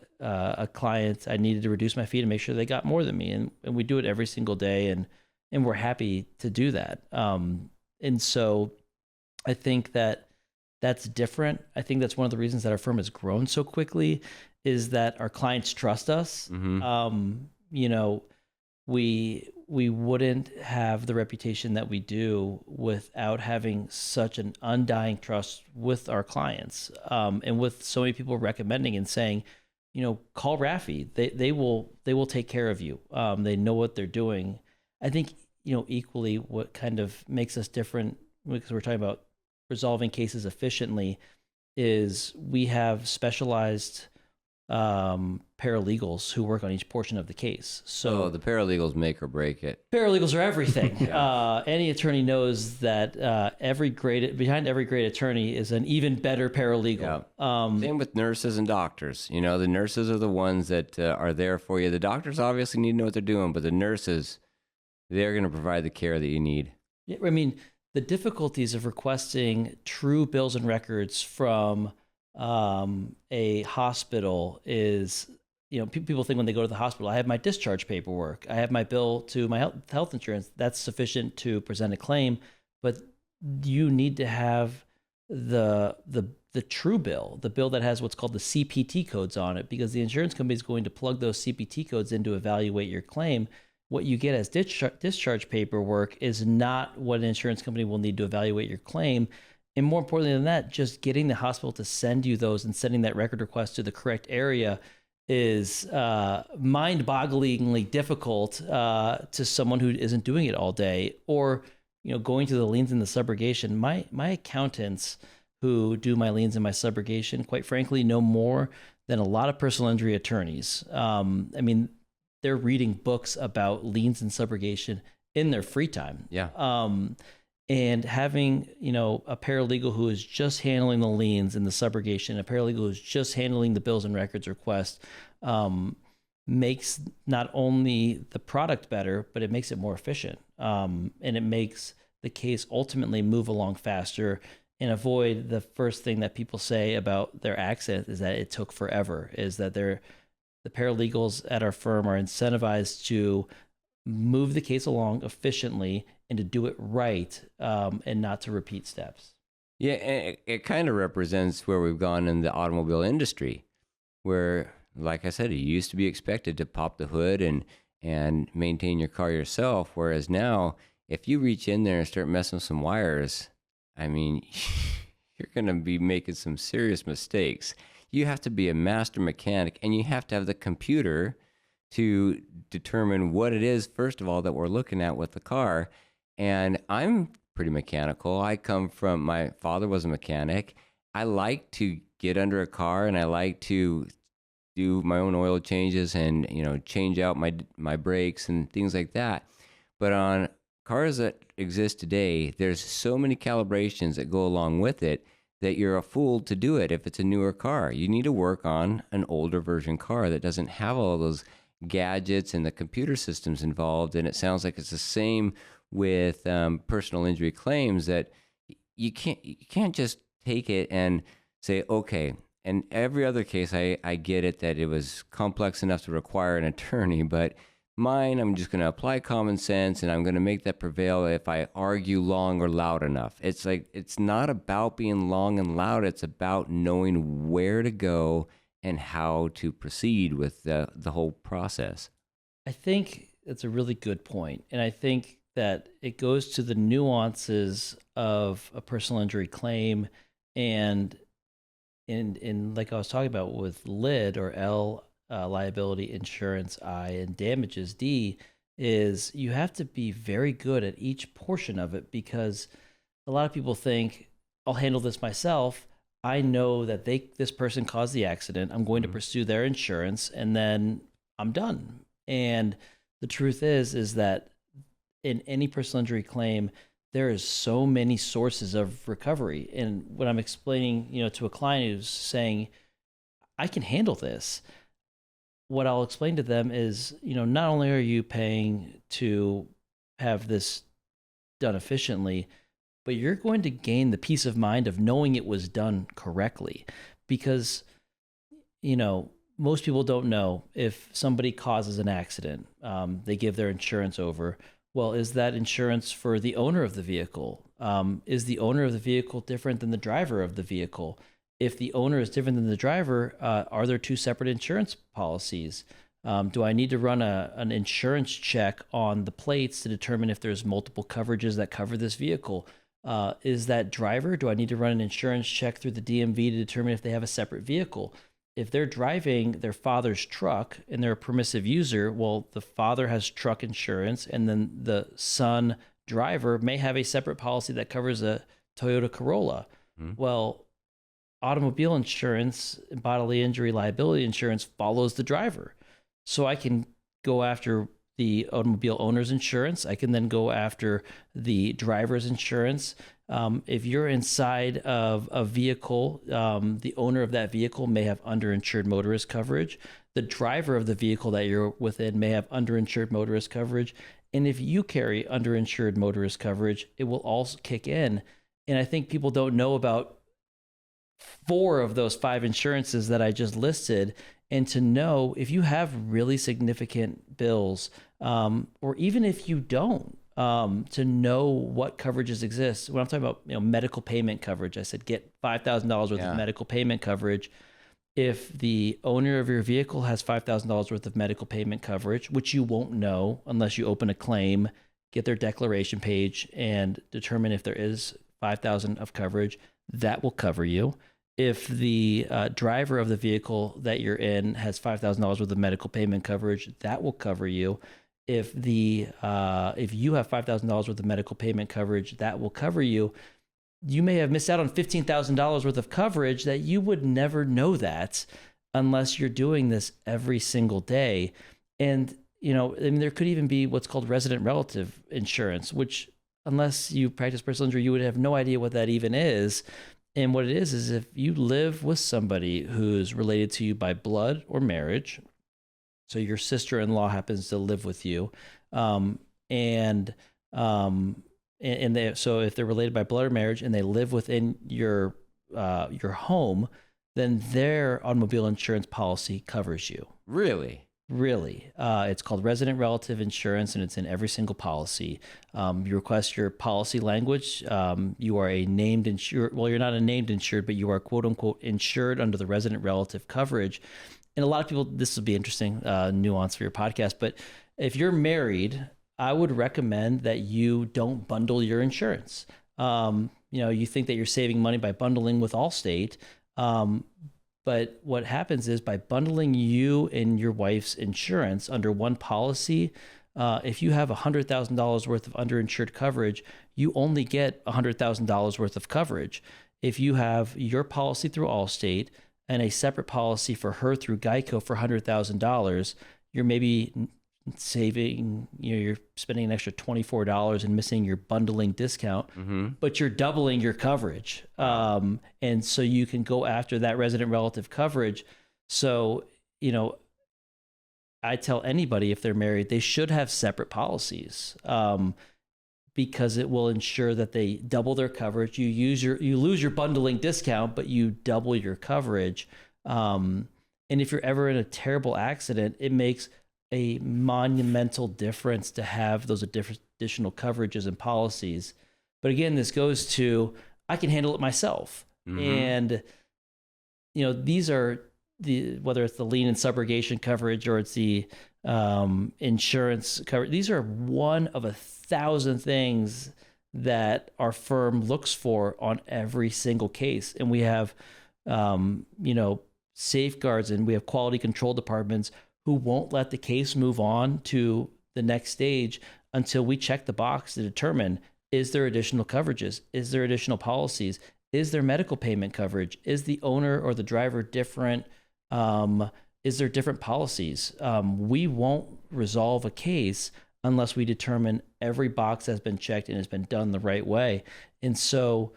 client, I needed to reduce my fee to make sure they got more than me, and we do it every single day, and we're happy to do that. And so I think that that's different. I think that's one of the reasons that our firm has grown so quickly, is that our clients trust us. You know, we wouldn't have the reputation that we do without having such an undying trust with our clients, and with so many people recommending and saying, you know, call Rafi. They will take care of you. They know what they're doing. I think, you know, equally what kind of makes us different, because we're talking about resolving cases efficiently, is we have specialized paralegals who work on each portion of the case. So the paralegals make or break it. Paralegals are everything. Any attorney knows that behind every great attorney is an even better paralegal. Yeah. Same with nurses and doctors. You know, the nurses are the ones that are there for you. The doctors obviously need to know what they're doing, but the nurses, they're going to provide the care that you need. Yeah, I mean, the difficulties of requesting true bills and records from a hospital is, you know, people think when they go to the hospital, I have my discharge paperwork, I have my bill to my health insurance, that's sufficient to present a claim. But you need to have the true bill, the bill that has what's called the CPT codes on it, because the insurance company is going to plug those CPT codes in to evaluate your claim. What you get as discharge paperwork is not what an insurance company will need to evaluate your claim. And more importantly than that, just getting the hospital to send you those and sending that record request to the correct area is mind-bogglingly difficult to someone who isn't doing it all day. Or, you know, going to the liens and the subrogation. My accountants who do my liens and my subrogation, quite frankly, know more than a lot of personal injury attorneys. I mean, they're reading books about liens and subrogation in their free time. Yeah. And having, you know, a paralegal who is just handling the liens and the subrogation, a paralegal who's just handling the bills and records request, makes not only the product better, but it makes it more efficient. And it makes the case ultimately move along faster, and avoid the first thing that people say about their accident is that it took forever, is that the paralegals at our firm are incentivized to move the case along efficiently and to do it right, and not to repeat steps. Yeah, and it kind of represents where we've gone in the automobile industry, where, like I said, you used to be expected to pop the hood and maintain your car yourself, whereas now, if you reach in there and start messing with some wires, I mean, you're going to be making some serious mistakes. You have to be a master mechanic, and you have to have the computer to determine what it is, first of all, that we're looking at with the car. And I'm pretty mechanical. I come from, my father was a mechanic. I like to get under a car, and I like to do my own oil changes and, change out my brakes and things like that. But on cars that exist today, there's so many calibrations that go along with it that you're a fool to do it if it's a newer car. You need to work on an older version car that doesn't have all those gadgets and the computer systems involved. And it sounds like it's the same with personal injury claims, that you can't just take it and say, okay. And every other case, I get it that it was complex enough to require an attorney, but mine, I'm just going to apply common sense, and I'm going to make that prevail if I argue long or loud enough. It's like, it's not about being long and loud. It's about knowing where to go and how to proceed with the whole process. I think that's a really good point. And I think that it goes to the nuances of a personal injury claim, and in like I was talking about with LID or L, liability insurance I, and damages D, is you have to be very good at each portion of it, because a lot of people think, I'll handle this myself. I know that this person caused the accident. I'm going to pursue their insurance, and then I'm done. And the truth is that in any personal injury claim, there is so many sources of recovery. And when I'm explaining, to a client who's saying, I can handle this, what I'll explain to them is, not only are you paying to have this done efficiently, but you're going to gain the peace of mind of knowing it was done correctly. Because, most people don't know, if somebody causes an accident, they give their insurance over. Well, is that insurance for the owner of the vehicle? Is the owner of the vehicle different than the driver of the vehicle? If the owner is different than the driver, are there two separate insurance policies? Do I need to run an insurance check on the plates to determine if there's multiple coverages that cover this vehicle? Is that driver, do I need to run an insurance check through the DMV to determine if they have a separate vehicle? If they're driving their father's truck and they're a permissive user, well, the father has truck insurance, and then the son driver may have a separate policy that covers a Toyota Corolla. Well, automobile insurance, bodily injury liability insurance follows the driver. So I can go after the automobile owner's insurance. I can then go after the driver's insurance. If you're inside of a vehicle, the owner of that vehicle may have underinsured motorist coverage. The driver of the vehicle that you're within may have underinsured motorist coverage. And if you carry underinsured motorist coverage, it will also kick in. And I think people don't know about 4 of those 5 insurances that I just listed. And to know if you have really significant bills, or even if you don't, to know what coverages exist. When I'm talking about medical payment coverage, I said get $5,000 worth of medical payment coverage. If the owner of your vehicle has $5,000 worth of medical payment coverage, which you won't know unless you open a claim, get their declaration page, and determine if there is $5,000 of coverage, that will cover you. If the driver of the vehicle that you're in has $5,000 worth of medical payment coverage, that will cover you. If you have $5,000 worth of medical payment coverage, that will cover you. You may have missed out on $15,000 worth of coverage that you would never know that unless you're doing this every single day. And, there could even be what's called resident relative insurance, which unless you practice personal injury, you would have no idea what that even is. And what it is if you live with somebody who's related to you by blood or marriage, so your sister-in-law happens to live with you, so if they're related by blood or marriage and they live within your home, then their automobile insurance policy covers you. Really? Really. It's called resident relative insurance, and it's in every single policy. You request your policy language. You are a named insured. Well, you're not a named insured, but you are quote unquote insured under the resident relative coverage. And a lot of people, this would be interesting nuance for your podcast, but if you're married, I would recommend that you don't bundle your insurance. You think that you're saving money by bundling with Allstate. But what happens is by bundling you and your wife's insurance under one policy, if you have $100,000 worth of underinsured coverage, you only get $100,000 worth of coverage. If you have your policy through Allstate and a separate policy for her through Geico for $100,000, you're maybe saving, you're spending an extra $24 and missing your bundling discount, but you're doubling your coverage. And so you can go after that resident relative coverage. So, I tell anybody if they're married, they should have separate policies, because it will ensure that they double their coverage. You lose your bundling discount, but you double your coverage. And if you're ever in a terrible accident, it makes a monumental difference to have those additional coverages and policies. But again, this goes to, I can handle it myself. And, these are whether it's the lien and subrogation coverage or it's the insurance coverage, these are one of 1,000 things that our firm looks for on every single case. And we have, safeguards, and we have quality control departments who won't let the case move on to the next stage until we check the box to determine, is there additional coverages? Is there additional policies? Is there medical payment coverage? Is the owner or the driver different? Is there different policies? We won't resolve a case unless we determine every box has been checked and has been done the right way. And so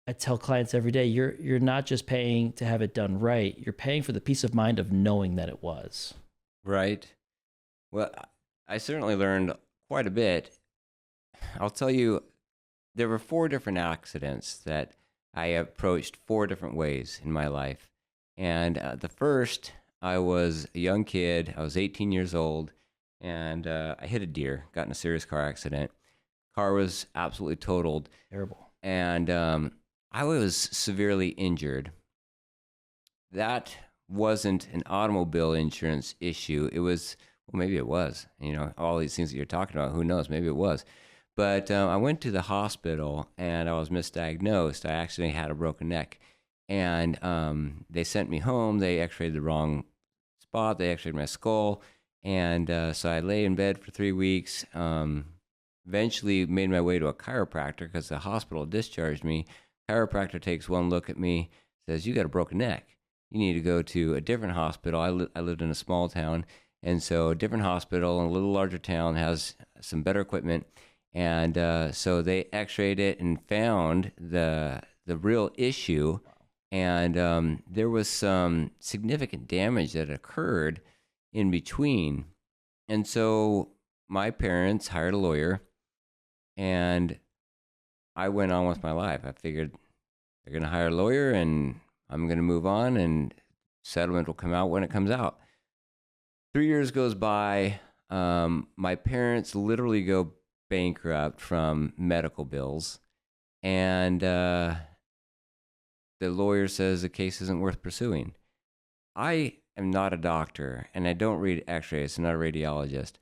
I tell clients every day, you're not just paying to have it done right. You're paying for the peace of mind of knowing that it was. Right. Well, I certainly learned quite a bit. I'll tell you, there were 4 different accidents that I approached 4 different ways in my life. And the first, I was a young kid. I was 18 years old, and I hit a deer, got in a serious car accident. Car was absolutely totaled. Terrible. And I was severely injured. That wasn't an automobile insurance issue. It was, well, maybe it was. All these things that you're talking about, who knows? Maybe it was. But I went to the hospital, and I was misdiagnosed. I actually had a broken neck. And they sent me home. They x-rayed the wrong spot. They x-rayed my skull. And so I lay in bed for 3 weeks. Eventually made my way to a chiropractor because the hospital discharged me. Chiropractor takes one look at me, says, you got a broken neck. You need to go to a different hospital. I lived in a small town. And so a different hospital in a little larger town has some better equipment. And so they x-rayed it and found the real issue. And there was some significant damage that occurred in between. And so my parents hired a lawyer, and I went on with my life. I figured they're going to hire a lawyer, and I'm going to move on, and settlement will come out when it comes out. 3 years goes by. My parents literally go bankrupt from medical bills, and the lawyer says the case isn't worth pursuing. I am not a doctor, and I don't read x-rays. I'm not a radiologist,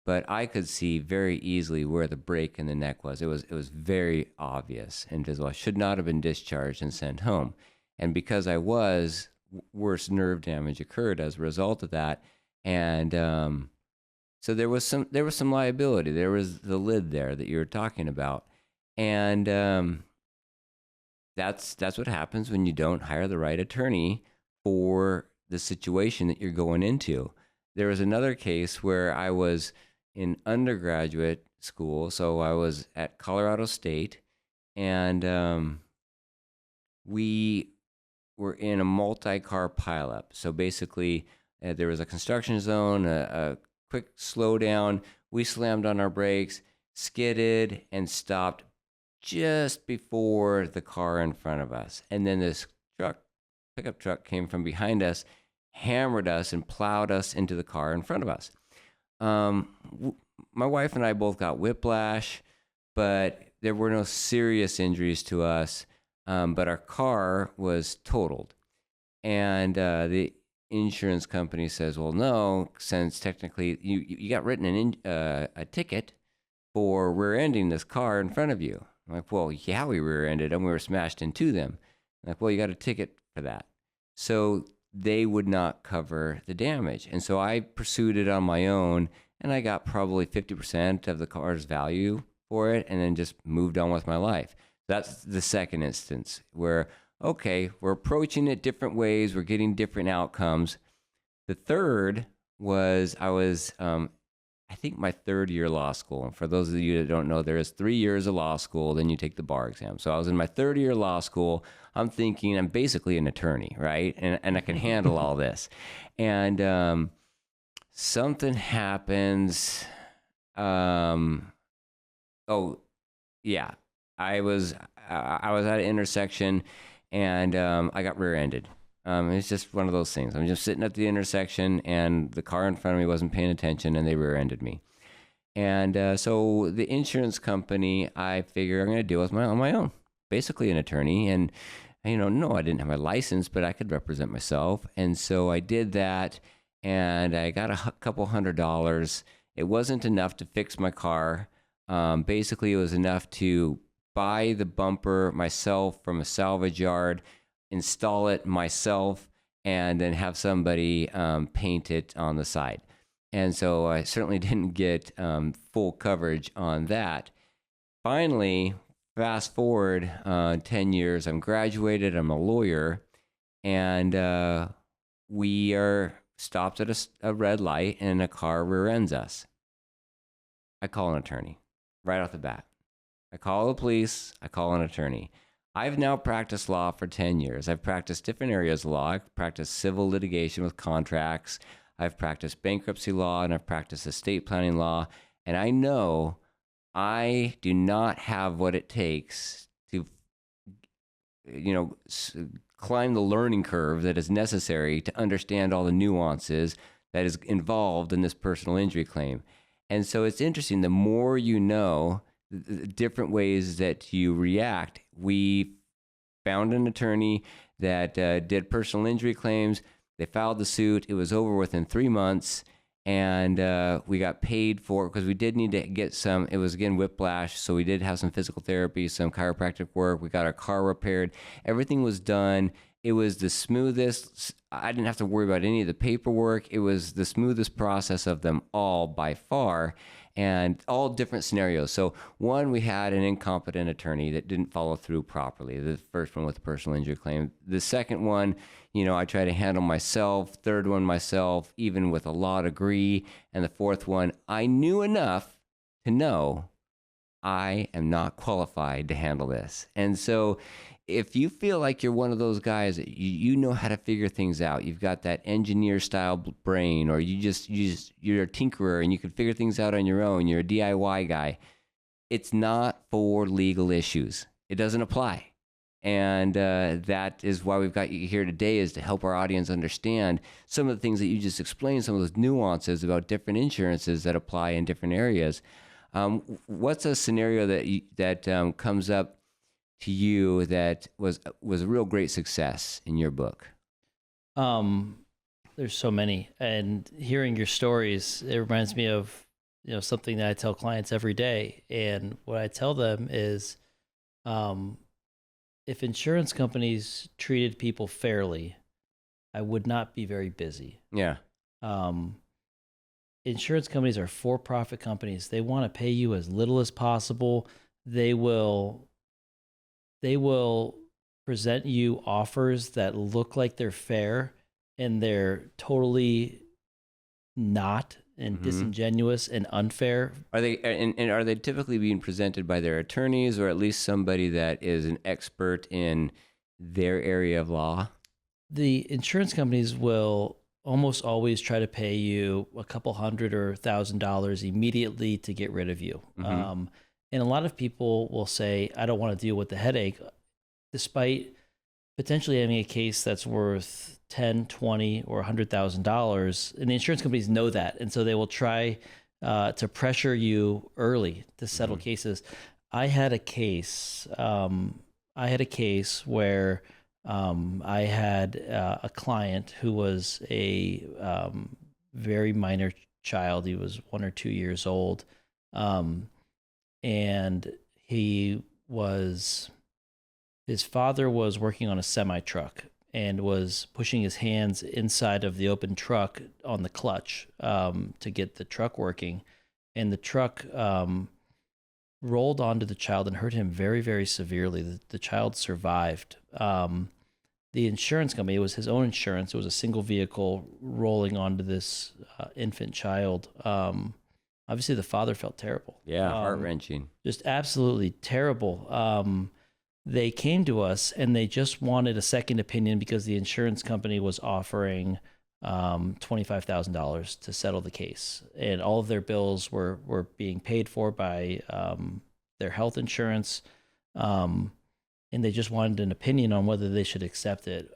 but I could see very easily where the break in the neck was. It was very obvious and visible. I should not have been discharged and sent home. And because I was, worse nerve damage occurred as a result of that. And so there was some liability. There was the lid there that you were talking about. And that's what happens when you don't hire the right attorney for the situation that you're going into. There was another case where I was in undergraduate school, so I was at Colorado State, and we were in a multi-car pileup. So basically, there was a construction zone, a quick slowdown. We slammed on our brakes, skidded, and stopped just before the car in front of us. And then this pickup truck came from behind us, hammered us and plowed us into the car in front of us. My wife and I both got whiplash, but there were no serious injuries to us. But our car was totaled. And the insurance company says, well, no, since technically you got written a ticket for rear-ending this car in front of you. I'm like, well, yeah, we rear-ended them. We were smashed into them. I'm like, well, you got a ticket for that. So they would not cover the damage. And so I pursued it on my own, and I got probably 50% of the car's value for it, and then just moved on with my life. That's the second instance where, okay, we're approaching it different ways. We're getting different outcomes. The third was I think my third year law school. And for those of you that don't know, there is 3 years of law school, then you take the bar exam. So I was in my third year law school. I'm thinking I'm basically an attorney, right? And I can handle all this. And something happens. Oh, yeah. I was at an intersection, and I got rear-ended. It's just one of those things. I'm just sitting at the intersection, and the car in front of me wasn't paying attention, and they rear-ended me. And so the insurance company, I figure I'm going to deal with on my own, basically an attorney. And, no, I didn't have my license, but I could represent myself. And so I did that, and I got a couple $100. It wasn't enough to fix my car. Basically, it was enough to buy the bumper myself from a salvage yard, install it myself, and then have somebody paint it on the side. And so I certainly didn't get full coverage on that. Finally, fast forward 10 years, I'm graduated, I'm a lawyer, and we are stopped at a red light, and a car rear ends us. I call an attorney right off the bat. I call the police, I call an attorney. I've now practiced law for 10 years. I've practiced different areas of law. I've practiced civil litigation with contracts. I've practiced bankruptcy law, and I've practiced estate planning law. And I know I do not have what it takes to, climb the learning curve that is necessary to understand all the nuances that is involved in this personal injury claim. And so it's interesting, the more you know, the different ways that you react. We found an attorney that did personal injury claims. They filed the suit. It was over within 3 months, and we got paid for it because we did need to get some. It was, again, whiplash, so we did have some physical therapy, some chiropractic work. We got our car repaired. Everything was done. It was the smoothest. I didn't have to worry about any of the paperwork. It was the smoothest process of them all by far, and all different scenarios. So one, we had an incompetent attorney that didn't follow through properly. The first one with the personal injury claim. The second one, I tried to handle myself. Third one, myself, even with a law degree. And the fourth one, I knew enough to know I am not qualified to handle this. And so if you feel like you're one of those guys that you know how to figure things out, you've got that engineer style brain, or you're a tinkerer and you can figure things out on your own, you're a DIY guy, it's not for legal issues. It doesn't apply. And that is why we've got you here today, is to help our audience understand some of the things that you just explained, some of those nuances about different insurances that apply in different areas. What's a scenario that comes up to you that was a real great success in your book? There's so many, and hearing your stories, it reminds me of something that I tell clients every day. And what I tell them is, if insurance companies treated people fairly, I would not be very busy. Yeah. Insurance companies are for-profit companies. They want to pay you as little as possible. They will present you offers that look like they're fair, and they're totally not, and disingenuous and unfair. Are they typically being presented by their attorneys, or at least somebody that is an expert in their area of law? The insurance companies will almost always try to pay you a couple $100 or $1,000 immediately to get rid of you. And a lot of people will say, I don't want to deal with the headache, despite potentially having a case that's worth 10, 20, or $100,000, and the insurance companies know that, and so they will try to pressure you early to settle cases. I had a case. Where I had a client who was a very minor child. He was 1 or 2 years old, and his father was working on a semi truck and was pushing his hands inside of the open truck on the clutch to get the truck working, and the truck rolled onto the child and hurt him very, very severely. The child survived. The insurance company, it was his own insurance. It was a single vehicle rolling onto this infant child. Obviously, the father felt terrible. Yeah, heart-wrenching. Just absolutely terrible. They came to us and they just wanted a second opinion because the insurance company was offering $25,000 to settle the case, and all of their bills were being paid for by their health insurance, and they just wanted an opinion on whether they should accept it.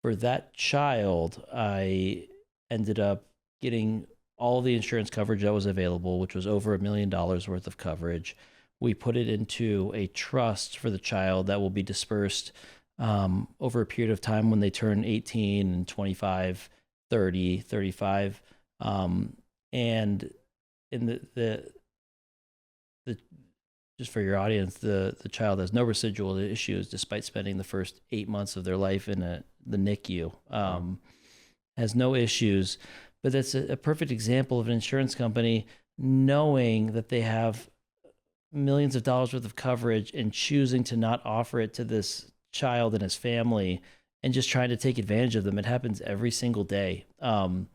For that child, I ended up getting all the insurance coverage that was available, which was over $1 million worth of coverage. We put it into a trust for the child that will be dispersed over a period of time when they turn 18 and 25, 30, 35. And in the just for your audience, the child has no residual issues despite spending the first 8 months of their life in the NICU. Has no issues, but that's a perfect example of an insurance company knowing that they have millions of dollars worth of coverage and choosing to not offer it to this child and his family and just trying to take advantage of them. It happens every single day. And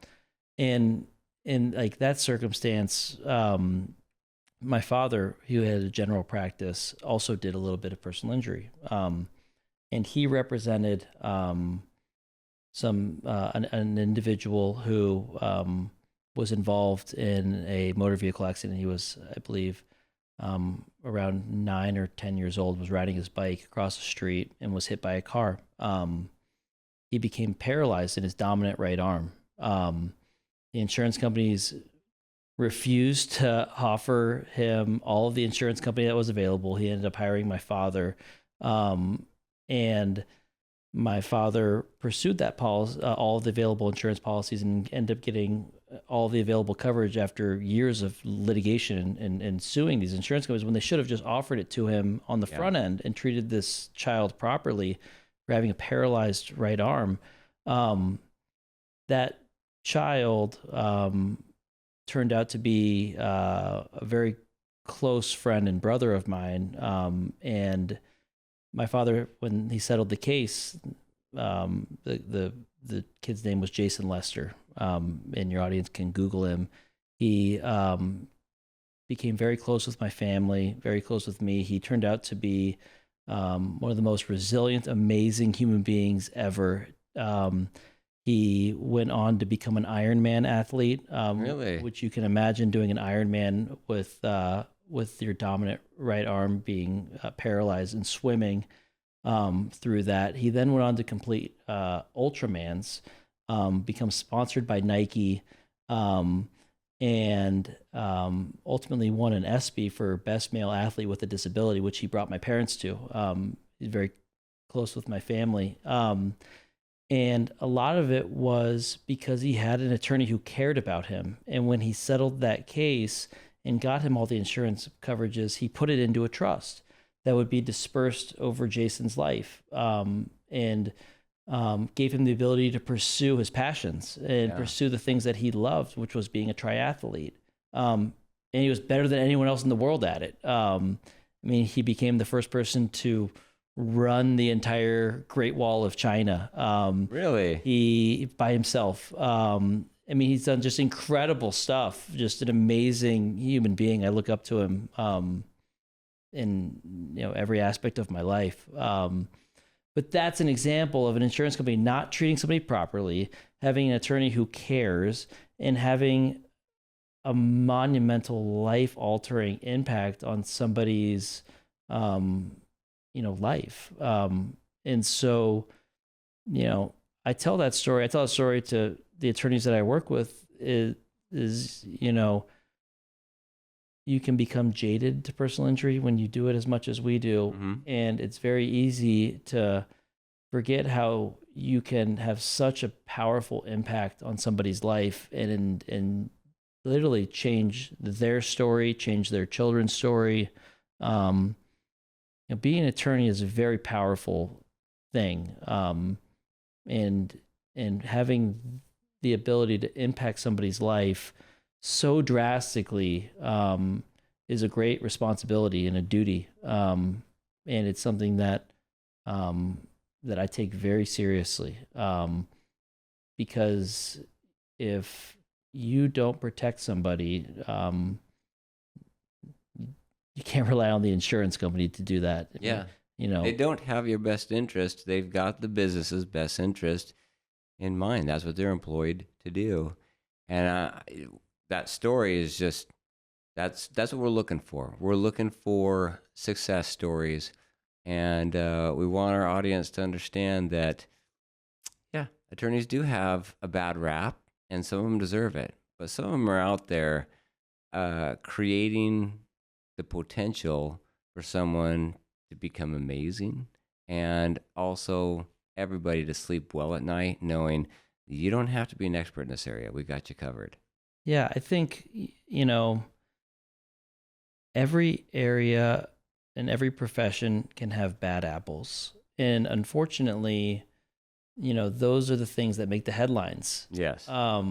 in like that circumstance, my father, who had a general practice, also did a little bit of personal injury. And he represented an individual who was involved in a motor vehicle accident. He was, I believe, around 9 or 10 years old, was riding his bike across the street and was hit by a car. He became paralyzed in his dominant right arm. The insurance companies refused to offer him all of the insurance company that was available. He ended up hiring my father, and my father pursued that policy, all of the available insurance policies, and ended up getting all the available coverage after years of litigation and suing these insurance companies when they should have just offered it to him on the front end and treated this child properly for having a paralyzed right arm. That child turned out to be a very close friend and brother of mine. And my father, when he settled the case, the kid's name was Jason Lester, and your audience can Google him. He became very close with my family, very close with me. He turned out to be one of the most resilient, amazing human beings ever. He went on to become an Ironman athlete, Really? Which you can imagine doing an Ironman with your dominant right arm being paralyzed and swimming through that. He then went on to complete Ultramans, become sponsored by Nike, and ultimately won an ESPY for Best Male Athlete with a Disability, which he brought my parents to. He's very close with my family. And a lot of it was because he had an attorney who cared about him. And when he settled that case and got him all the insurance coverages, he put it into a trust that would be dispersed over Jason's life, and gave him the ability to pursue his passions and pursue the things that he loved, which was being a triathlete. And he was better than anyone else in the world at it. I mean, he became the first person to run the entire Great Wall of China. Really? He by himself. I mean, he's done just incredible stuff. Just an amazing human being. I look up to him in every aspect of my life. But that's an example of an insurance company not treating somebody properly, having an attorney who cares, and having a monumental, life-altering impact on somebody's life. And so, I tell a story to the attorneys that I work with is you can become jaded to personal injury when you do it as much as we do. Mm-hmm. And it's very easy to forget how you can have such a powerful impact on somebody's life and literally change their story, change their children's story. Being an attorney is a very powerful thing. And having the ability to impact somebody's life so drastically is a great responsibility and a duty. And it's something that I take very seriously, because if you don't protect somebody, you can't rely on the insurance company to do that. Yeah. They don't have your best interest. They've got the business's best interest in mind. That's what they're employed to do. And that story is just, that's what we're looking for. We're looking for success stories. And we want our audience to understand that, yeah, attorneys do have a bad rap, and some of them deserve it. But some of them are out there creating the potential for someone to become amazing, and also everybody to sleep well at night, knowing you don't have to be an expert in this area. We got you covered. Yeah, I think, every area and every profession can have bad apples. And unfortunately, those are the things that make the headlines. Yes. A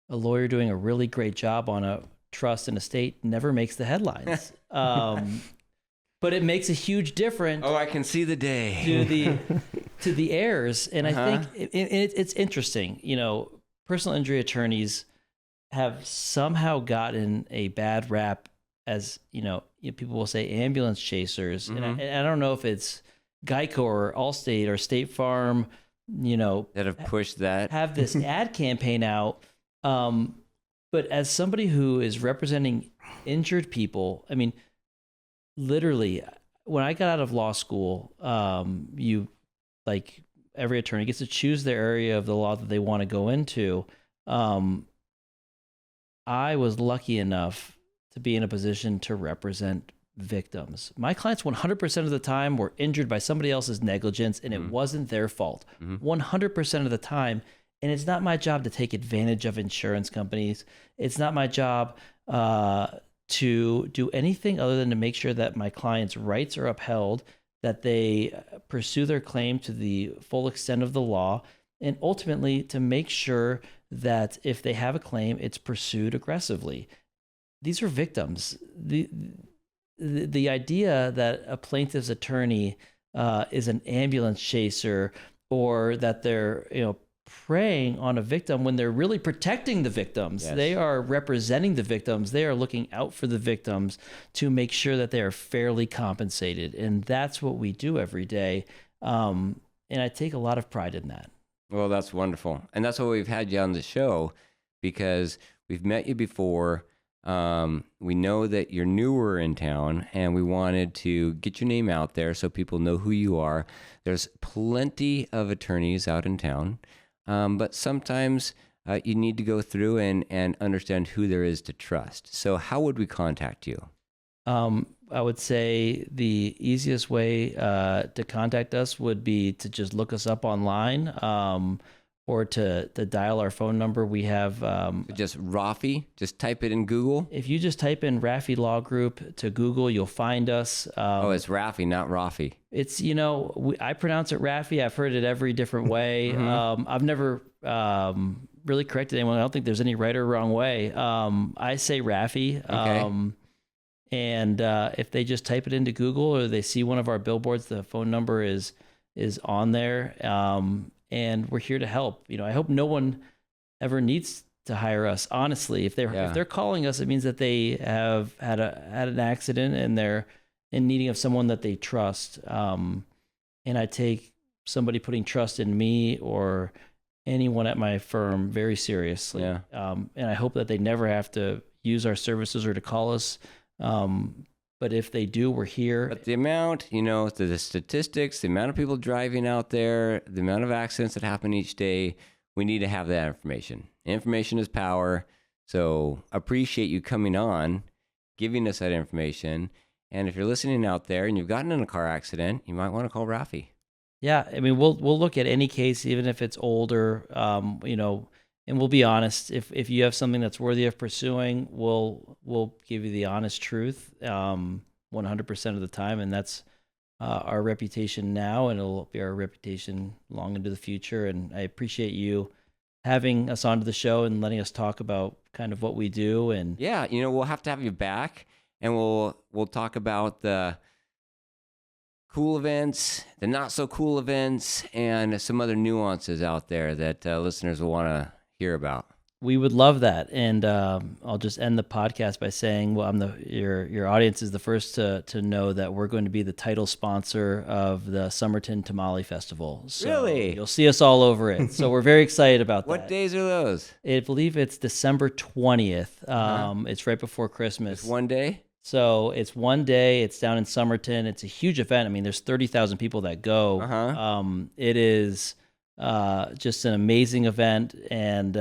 lawyer doing a really great job on a trust and estate never makes the headlines. But it makes a huge difference. Oh, I can see the day. to the heirs. And I think it's interesting. Personal injury attorneys have somehow gotten a bad rap as, people will say ambulance chasers. Mm-hmm. And I don't know if it's Geico or Allstate or State Farm, that have pushed that. Have this ad campaign out. But as somebody who is representing injured people, I mean, literally, when I got out of law school, every attorney gets to choose their area of the law that they want to go into. I was lucky enough to be in a position to represent victims. My clients 100% of the time were injured by somebody else's negligence, and it wasn't their fault. 100% of the time. And it's not my job to take advantage of insurance companies. It's not my job to do anything other than to make sure that my clients' rights are upheld, that they pursue their claim to the full extent of the law, and ultimately to make sure that if they have a claim, it's pursued aggressively. These are victims. The idea that a plaintiff's attorney is an ambulance chaser, or that they're preying on a victim when they're really protecting the victims. Yes. They are representing the victims. They are looking out for the victims to make sure that they are fairly compensated. And that's what we do every day. And I take a lot of pride in that. Well, that's wonderful. And that's why we've had you on the show, because we've met you before. We know that you're newer in town, and we wanted to get your name out there so people know who you are. There's plenty of attorneys out in town. But sometimes you need to go through and understand who there is to trust. So how would we contact you? I would say the easiest way to contact us would be to just look us up online, or to dial our phone number. We have just Rafi. Just type it in Google. If you just type in Rafi Law Group to Google, you'll find us. It's Rafi, not Rafi. It's I pronounce it Rafi. I've heard it every different way. I've never really corrected anyone. I don't think there's any right or wrong way. I say Rafi. Okay. And if they just type it into Google, or they see one of our billboards, the phone number is on there. And we're here to help. I hope no one ever needs to hire us. Honestly, if they're calling us, it means that they have had an accident and they're in needing of someone that they trust. And I take somebody putting trust in me or anyone at my firm very seriously. And I hope that they never have to use our services or to call us. But if they do, we're here. But the amount, the statistics, the amount of people driving out there, the amount of accidents that happen each day, we need to have that information. Information is power. So appreciate you coming on, giving us that information. And if you're listening out there and you've gotten in a car accident, you might want to call Rafi. Yeah, I mean, we'll look at any case, even if it's older, and we'll be honest. If you have something that's worthy of pursuing, we'll give you the honest truth, 100% of the time, and that's our reputation now, and it'll be our reputation long into the future. And I appreciate you having us onto the show and letting us talk about kind of what we do. And yeah, we'll have to have you back, and we'll talk about the cool events, the not so cool events, and some other nuances out there that listeners will want to hear about. We would love that. And I'll just end the podcast by saying, well, your audience is the first to know that we're going to be the title sponsor of the Somerton Tamale Festival. So really? You'll see us all over it. So we're very excited about that. What days are those? I believe it's December 20th. It's right before Christmas. It's one day? So it's one day. It's down in Somerton. It's a huge event. I mean, there's 30,000 people that go. It is just an amazing event, and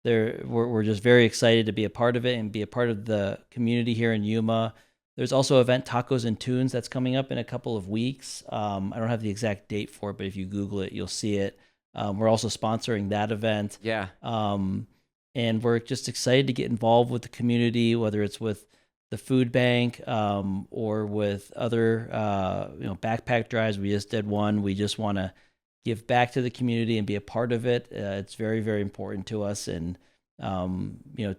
we're just very excited to be a part of it and be a part of the community here in Yuma. There's also event Tacos and Tunes that's coming up in a couple of weeks. I don't have the exact date for it, but if you Google it, you'll see it. We're also sponsoring that event. Yeah. And we're just excited to get involved with the community, whether it's with the food bank or with other backpack drives. We just did one. We just want to give back to the community and be a part of it. It's very, very important to us. And to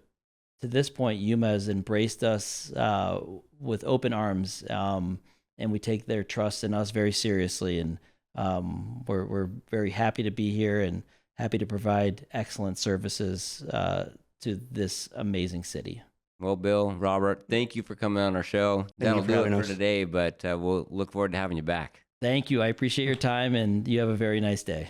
this point, Yuma has embraced us with open arms, and we take their trust in us very seriously. And we're very happy to be here and happy to provide excellent services to this amazing city. Well, Bill, Robert, thank you for coming on our show. That'll do it for today, but we'll look forward to having you back. Thank you. I appreciate your time, and you have a very nice day.